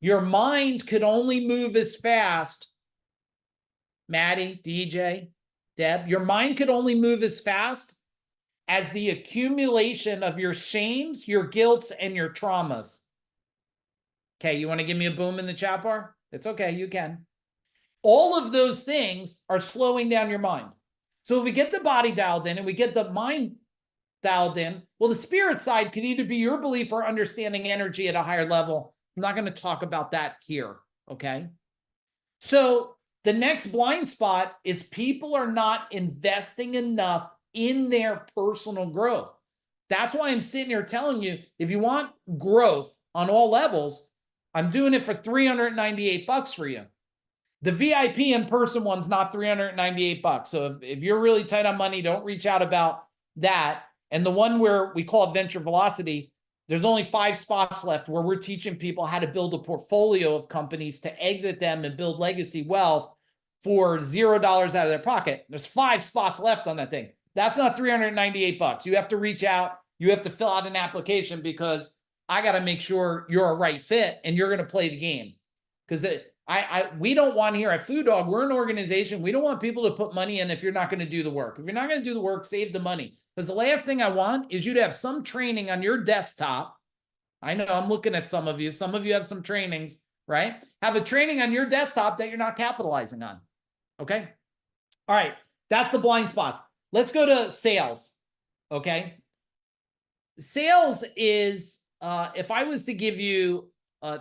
your mind could only move as fast, Maddie, DJ, Deb, your mind could only move as fast as the accumulation of your shames, your guilts, and your traumas. Okay, you want to give me a boom in the chat bar? It's okay, you can. All of those things are slowing down your mind. So if we get the body dialed in and we get the mind dialed in, well, the spirit side could either be your belief or understanding energy at a higher level. I'm not going to talk about that here, okay? So the next blind spot is people are not investing enough in their personal growth. That's why I'm sitting here telling you, if you want growth on all levels, I'm doing it for $398 for you. The VIP in-person one's not $398. So if you're really tight on money, don't reach out about that. And the one where we call it Venture Velocity, there's only 5 spots left where we're teaching people how to build a portfolio of companies to exit them and build legacy wealth for $0 out of their pocket. There's 5 spots left on that thing. That's not $398. You have to reach out. You have to fill out an application, because I got to make sure you're a right fit and you're going to play the game. Because we don't want here at FuDog, we're an organization. We don't want people to put money in if you're not going to do the work. If you're not going to do the work, save the money. Because the last thing I want is you to have some training on your desktop. I know I'm looking at some of you. Some of you have some trainings, right? Have a training on your desktop that you're not capitalizing on. Okay. All right. That's the blind spots. Let's go to sales. Okay. Sales is, if I was to give you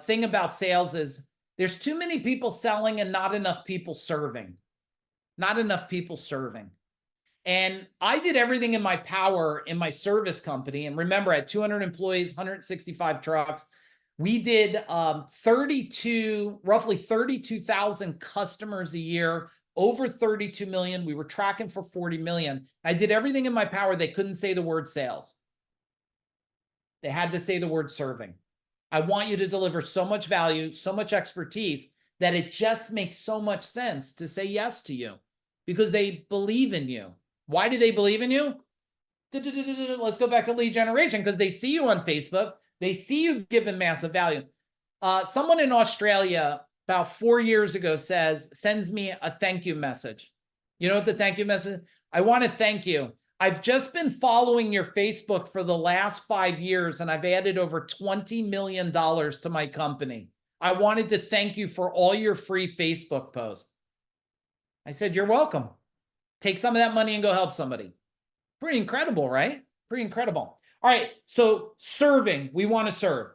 thing about sales is there's too many people selling and not enough people serving. Not enough people serving. And I did everything in my power in my service company. And remember, I had 200 employees, 165 trucks. We did roughly 32,000 customers a year, over 32 million. We were tracking for 40 million. I did everything in my power. They couldn't say the word sales. They had to say the word serving. I want you to deliver so much value, so much expertise that it just makes so much sense to say yes to you because they believe in you. Why do they believe in you? Let's go back to lead generation because they see you on Facebook. They see you giving massive value. Someone in Australia about 4 years ago sends me a thank you message. You know what the thank you message? I want to thank you. I've just been following your Facebook for the last 5 years, and I've added over $20 million to my company. I wanted to thank you for all your free Facebook posts. I said, you're welcome. Take some of that money and go help somebody. Pretty incredible, right? Pretty incredible. All right, so serving, we want to serve.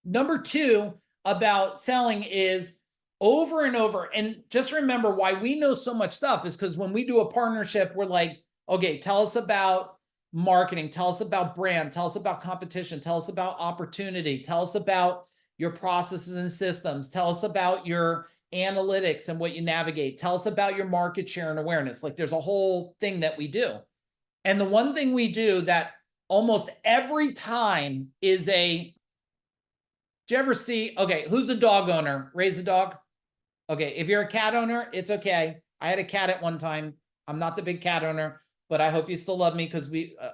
Number 2 about selling is over and over. And just remember why we know so much stuff is because when we do a partnership, we're like, okay, tell us about marketing, tell us about brand, tell us about competition, tell us about opportunity, tell us about your processes and systems, tell us about your analytics and what you navigate, tell us about your market share and awareness. Like there's a whole thing that we do. And the one thing we do that almost every time is do you ever see, okay, who's a dog owner? Raise a dog. Okay, if you're a cat owner, it's okay. I had a cat at one time. I'm not the big cat owner, but I hope you still love me because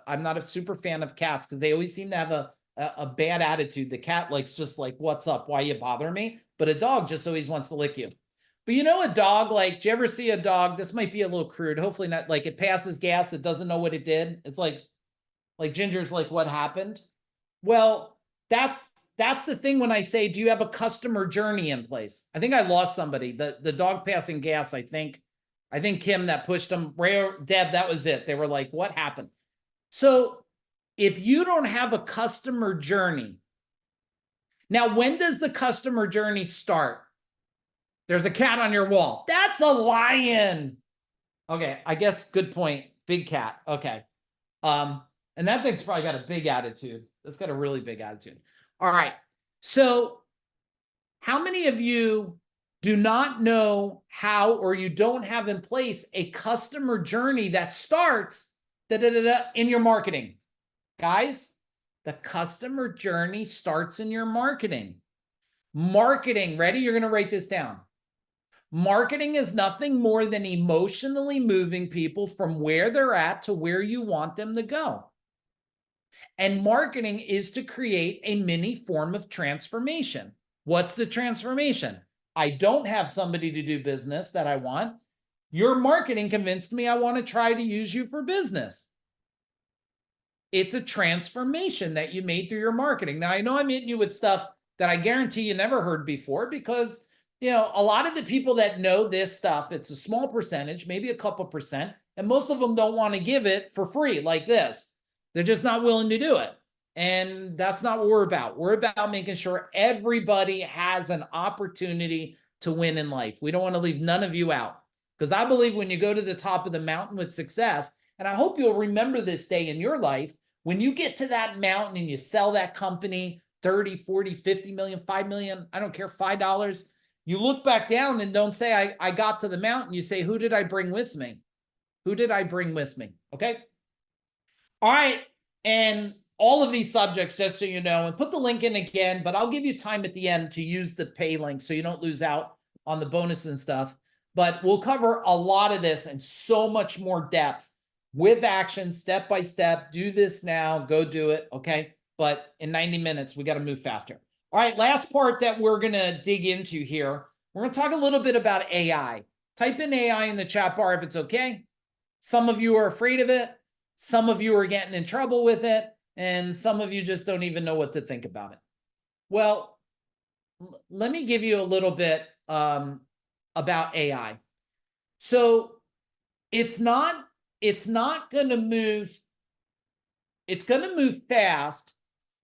I'm not a super fan of cats because they always seem to have a bad attitude. The cat likes just like, what's up? Why you bother me? But a dog just always wants to lick you. But you know, a dog, like, do you ever see a dog? This might be a little crude. Hopefully not. Like it passes gas. It doesn't know what it did. It's like Ginger's like, what happened? Well, that's the thing when I say, do you have a customer journey in place? I think I lost somebody. The dog passing gas, I think Kim that pushed him, Ray or Deb, that was it. They were like, what happened? So if you don't have a customer journey, now when does the customer journey start? There's a cat on your wall. That's a lion. Okay, I guess good point. Big cat. Okay. And that thing's probably got a big attitude. It's got a really big attitude. All right. So how many of you do not know how, or you don't have in place a customer journey that starts in your marketing? Guys, the customer journey starts in your marketing. Marketing, ready? You're going to write this down. Marketing is nothing more than emotionally moving people from where they're at to where you want them to go. And marketing is to create a mini form of transformation. What's the transformation? I don't have somebody to do business that I want. Your marketing convinced me I want to try to use you for business. It's a transformation that you made through your marketing. Now, I know I'm hitting you with stuff that I guarantee you never heard before because, you know, a lot of the people that know this stuff, it's a small percentage, maybe a couple percent, and most of them don't want to give it for free like this. They're just not willing to do it. And that's not what we're about. We're about making sure everybody has an opportunity to win in life. We don't want to leave none of you out because I believe when you go to the top of the mountain with success, and I hope you'll remember this day in your life, when you get to that mountain and you sell that company 30, 40, 50 million, 5 million, I don't care, $5, you look back down and don't say, I got to the mountain. You say, who did I bring with me? Who did I bring with me? Okay. All right. And all of these subjects, just so you know, and put the link in again, but I'll give you time at the end to use the pay link so you don't lose out on the bonus and stuff. But we'll cover a lot of this and so much more depth with action, step by step. Do this now, go do it. Okay. But in 90 minutes, we got to move faster. All right. Last part that we're going to dig into here. We're going to talk a little bit about AI. Type in AI in the chat bar if it's okay. Some of you are afraid of it. Some of you are getting in trouble with it. And some of you just don't even know what to think about it. Well, let me give you a little bit about AI. So it's not going to move. It's going to move fast,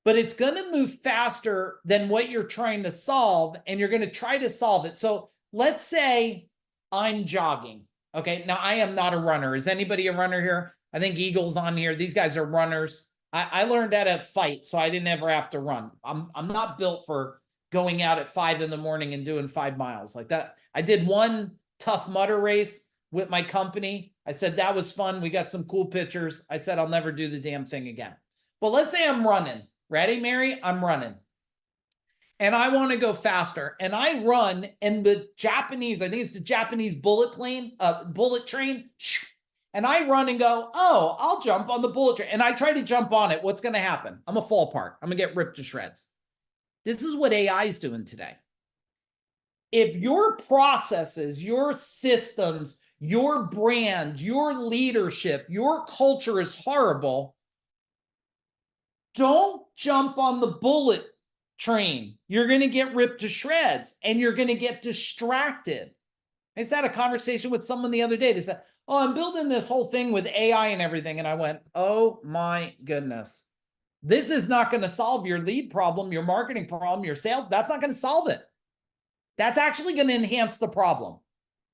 but it's going to move faster than what you're trying to solve, and you're going to try to solve it. So let's say I'm jogging. Okay. Now I am not a runner. Is anybody a runner here? I think Eagle's on here. These guys are runners. I learned how to fight, so I didn't ever have to run. I'm not built for going out at 5 in the morning and doing 5 miles like that. I did one Tough Mudder race with my company. I said that was fun. We got some cool pictures. I said I'll never do the damn thing again. But let's say I'm running. Ready, Mary? I'm running. And I want to go faster. And I run, and the Japanese, I think it's the Japanese bullet train, and I run and go, oh, I'll jump on the bullet train. And I try to jump on it. What's going to happen? I'm going to fall apart. I'm going to get ripped to shreds. This is what AI is doing today. If your processes, your systems, your brand, your leadership, your culture is horrible, don't jump on the bullet train. You're going to get ripped to shreds, and you're going to get distracted. I just had a conversation with someone the other day. They said, oh, I'm building this whole thing with AI and everything. And I went, oh my goodness. This is not going to solve your lead problem, your marketing problem, your sales. That's not going to solve it. That's actually going to enhance the problem.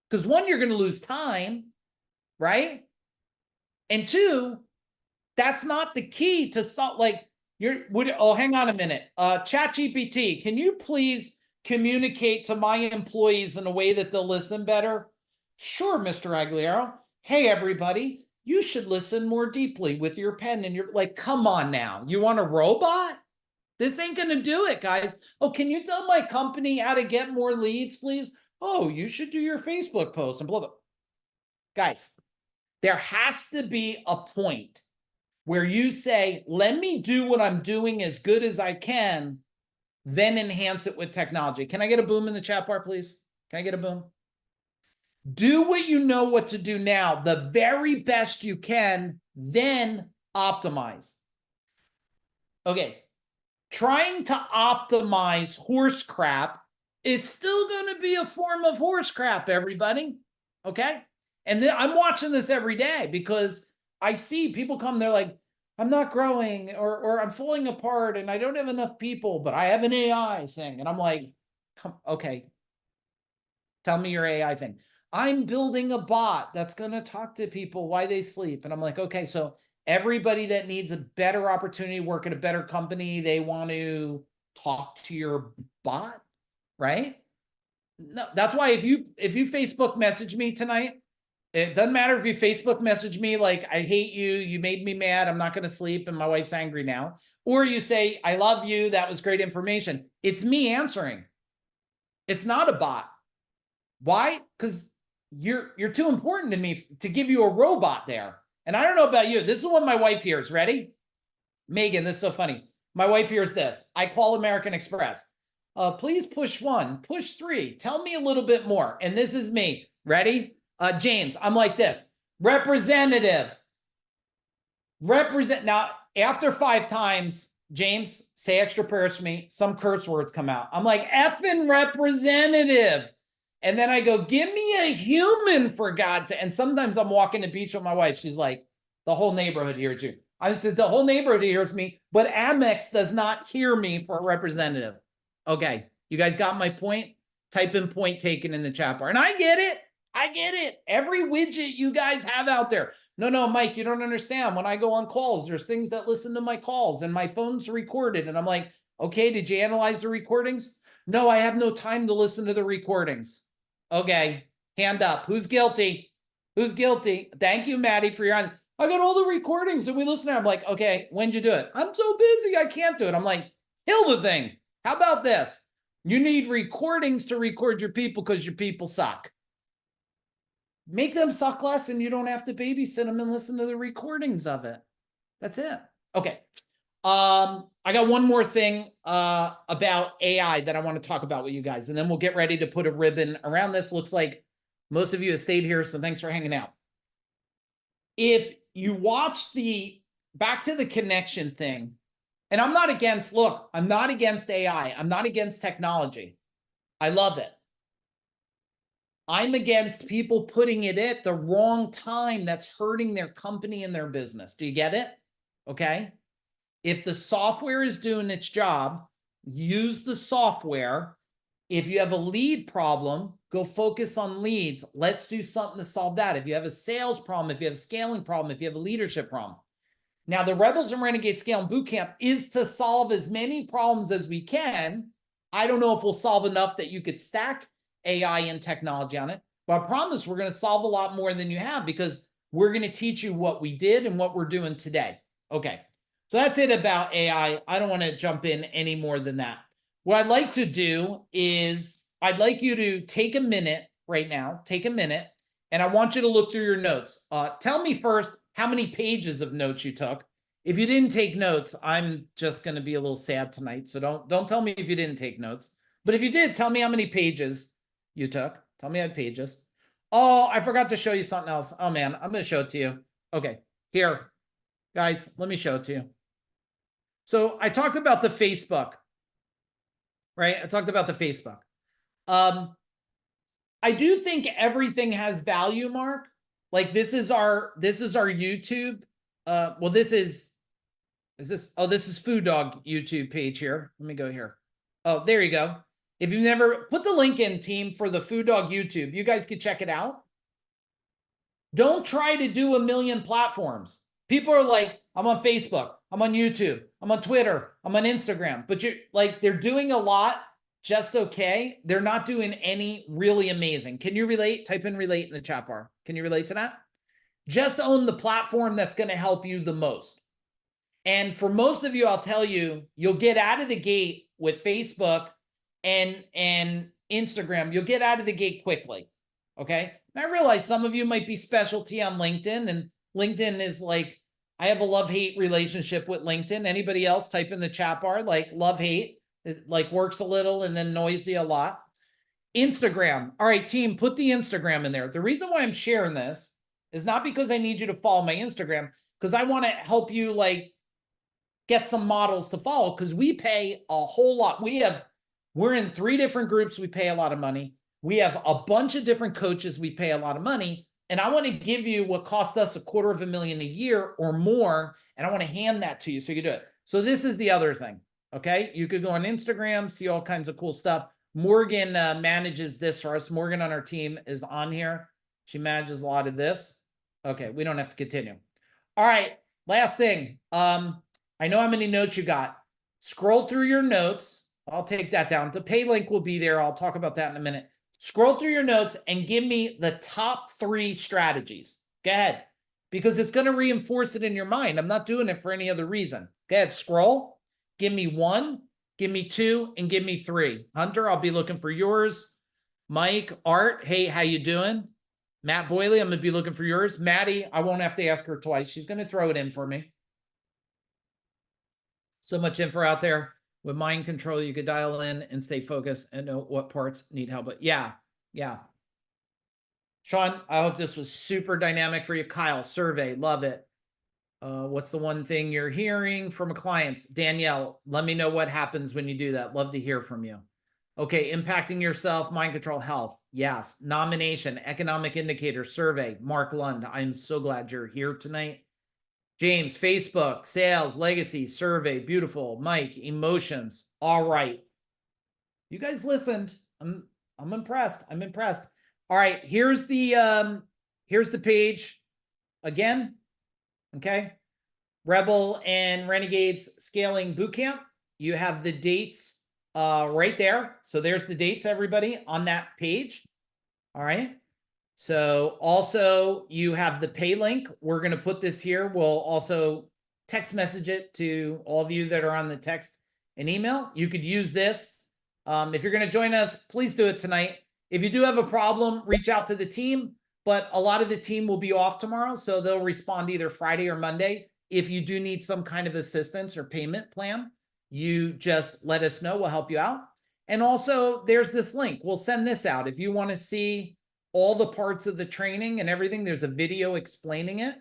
Because one, you're going to lose time, right? And two, that's not the key to solve. Like, hang on a minute. ChatGPT, can you please communicate to my employees in a way that they'll listen better? Sure, Mr. Agugliaro. Hey, everybody, you should listen more deeply with your pen and your, like, come on now. You want a robot? This ain't going to do it, guys. Oh, can you tell my company how to get more leads, please? Oh, you should do your Facebook post and blah, blah. Guys, there has to be a point where you say, let me do what I'm doing as good as I can, then enhance it with technology. Can I get a boom in the chat bar, please? Can I get a boom? Do what you know what to do now, the very best you can, then optimize. Okay, trying to optimize horse crap, it's still going to be a form of horse crap, everybody. Okay? And then I'm watching this every day because I see people come, they're like, I'm not growing, or I'm falling apart and I don't have enough people, but I have an AI thing. And I'm like, okay, tell me your AI thing. I'm building a bot that's going to talk to people while they sleep. And I'm like, okay, so everybody that needs a better opportunity to work at a better company, they want to talk to your bot, right? No, that's why if you Facebook message me tonight, it doesn't matter if you Facebook message me like, I hate you, you made me mad, I'm not going to sleep, and my wife's angry now. Or you say, I love you, that was great information. It's me answering. It's not a bot. Why? Because you're too important to me to give you a robot there. And I don't know about you. This is what my wife hears. Ready? Megan, this is so funny. My wife hears this. I call American Express. Please push 1, push 3. Tell me a little bit more. And this is me. Ready? James, I'm like this. Representative. Now, after 5 times, James, say extra prayers for me. Some curse words come out. I'm like, effing representative. And then I go, give me a human, for God's sake. And sometimes I'm walking the beach with my wife. She's like, the whole neighborhood hears you. I said, the whole neighborhood hears me, but Amex does not hear me for a representative. Okay, you guys got my point? Type in point taken in the chat bar. And I get it. I get it. Every widget you guys have out there. No, Mike, you don't understand. When I go on calls, there's things that listen to my calls and my phone's recorded. And I'm like, okay, did you analyze the recordings? No, I have no time to listen to the recordings. Okay, hand up. Who's guilty? Who's guilty? Thank you, Maddie, for your hand. I got all the recordings and we listen to them. I'm like, okay, when'd you do it? I'm so busy, I can't do it. I'm like, kill the thing. How about this? You need recordings to record your people because your people suck. Make them suck less and you don't have to babysit them and listen to the recordings of it. That's it. Okay. I got one more thing about AI that I want to talk about with you guys, and then we'll get ready to put a ribbon around this. Looks like most of you have stayed here, so thanks for hanging out. If you watch the back to the connection thing, and I'm not against, look, I'm not against AI. I'm not against technology. I love it. I'm against people putting it at the wrong time that's hurting their company and their business. Do you get it? Okay. If the software is doing its job, use the software. If you have a lead problem, go focus on leads. Let's do something to solve that. If you have a sales problem, if you have a scaling problem, if you have a leadership problem. Now, the Rebels and Renegades Scaling Bootcamp is to solve as many problems as we can. I don't know if we'll solve enough that you could stack AI and technology on it, but I promise we're going to solve a lot more than you have, because we're going to teach you what we did and what we're doing today. Okay, so that's it about AI. I don't want to jump in any more than that. What I'd like to do is I'd like you to take a minute right now, take a minute, and I want you to look through your notes. Tell me first how many pages of notes you took. If you didn't take notes, I'm just going to be a little sad tonight. So don't tell me if you didn't take notes. But if you did, tell me how many pages you took. Tell me how many pages. Oh, I forgot to show you something else. Oh, man, I'm going to show it to you. Okay, here. Guys, let me show it to you. So I talked about the Facebook, right? I talked about the Facebook. I do think everything has value, Mark. Like this is our YouTube. Well, this is FuDog YouTube page here. Let me go here. Oh, there you go. If you've never put the link in, team, for the FuDog YouTube, you guys can check it out. Don't try to do a million platforms. People are like, I'm on Facebook, I'm on YouTube, I'm on Twitter, I'm on Instagram, but you're like, they're doing a lot just okay. They're not doing any really amazing. Can you relate? Type in relate in the chat bar. Can you relate to that? Just own the platform that's going to help you the most. And for most of you, I'll tell you, you'll get out of the gate with Facebook and Instagram. You'll get out of the gate quickly. Okay. And I realize some of you might be specialty on LinkedIn, and LinkedIn is like, I have a love-hate relationship with LinkedIn. Anybody else? Type in the chat bar, like love-hate. It like works a little and then noisy a lot. Instagram. All right, team, put the Instagram in there. The reason why I'm sharing this is not because I need you to follow my Instagram, because I want to help you like get some models to follow, because we pay a whole lot. We're in 3 different groups. We pay a lot of money. We have a bunch of different coaches. We pay a lot of money. And I want to give you what cost us $250,000 a year or more. And I want to hand that to you so you can do it. So this is the other thing. Okay. You could go on Instagram, see all kinds of cool stuff. Morgan manages this for us. Morgan on our team is on here. She manages a lot of this. Okay. We don't have to continue. All right. Last thing. I know how many notes you got. Scroll through your notes. I'll take that down. The pay link will be there. I'll talk about that in a minute. Scroll through your notes and give me the top 3 strategies. Go ahead, because it's going to reinforce it in your mind. I'm not doing it for any other reason. Go ahead, scroll. Give me 1, give me 2, and give me 3. Hunter, I'll be looking for yours. Mike, Art, hey, how you doing? Matt Boyley, I'm going to be looking for yours. Maddie, I won't have to ask her twice. She's going to throw it in for me. So much info out there. With mind control, you could dial in and stay focused and know what parts need help. But yeah. Sean, I hope this was super dynamic for you. Kyle, survey, love it. What's the one thing you're hearing from clients? Danielle, let me know what happens when you do that. Love to hear from you. Okay, impacting yourself, mind control, health. Yes. Nomination, economic indicator, survey. Mark Lund, I'm so glad you're here tonight. James, Facebook, sales, legacy, survey, beautiful. Mike, emotions. All right. You guys listened. I'm impressed. I'm impressed. All right, here's the page again. Okay. Rebel and Renegades Scaling Bootcamp. You have the dates right there. So there's the dates, everybody, on that page. All right. So also you have the pay link. We're going to put this here. We'll also text message it to all of you that are on the text and email. You could use this. If you're going to join us, please do it tonight. If you do have a problem, reach out to the team, but a lot of the team will be off tomorrow. So they'll respond either Friday or Monday. If you do need some kind of assistance or payment plan, you just let us know. We'll help you out. And also there's this link. We'll send this out. If you want to see all the parts of the training and everything, there's a video explaining it.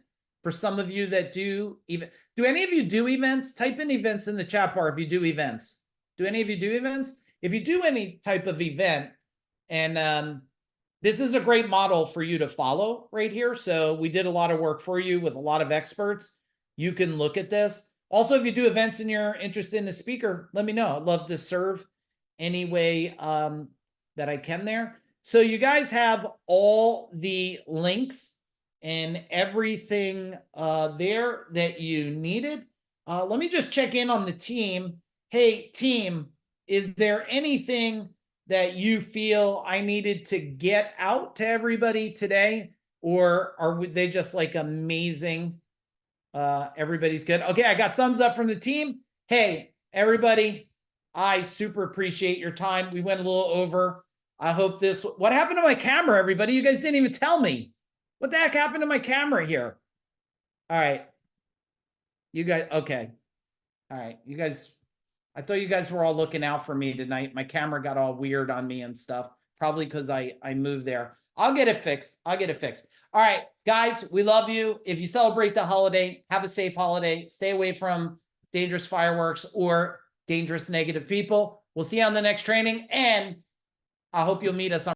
For some of you that do any of you do events? Type in events in the chat bar if you do events. Do any of you do events? If you do any type of event, and this is a great model for you to follow right here. So we did a lot of work for you with a lot of experts. You can look at this. Also, if you do events and you're interested in a speaker, let me know. I'd love to serve any way that I can there. So you guys have all the links and everything there that you needed. Let me just check in on the team. Hey, team, is there anything that you feel I needed to get out to everybody today? Or are they just like amazing? Everybody's good. Okay, I got thumbs up from the team. Hey, everybody, I super appreciate your time. We went a little over. I hope this, what happened to my camera, everybody? You guys didn't even tell me. What the heck happened to my camera here? All right. You guys, okay. All right, you guys, I thought you guys were all looking out for me tonight. My camera got all weird on me and stuff, probably because I moved there. I'll get it fixed. I'll get it fixed. All right, guys, we love you. If you celebrate the holiday, have a safe holiday. Stay away from dangerous fireworks or dangerous negative people. We'll see you on the next training, and I hope you'll meet us on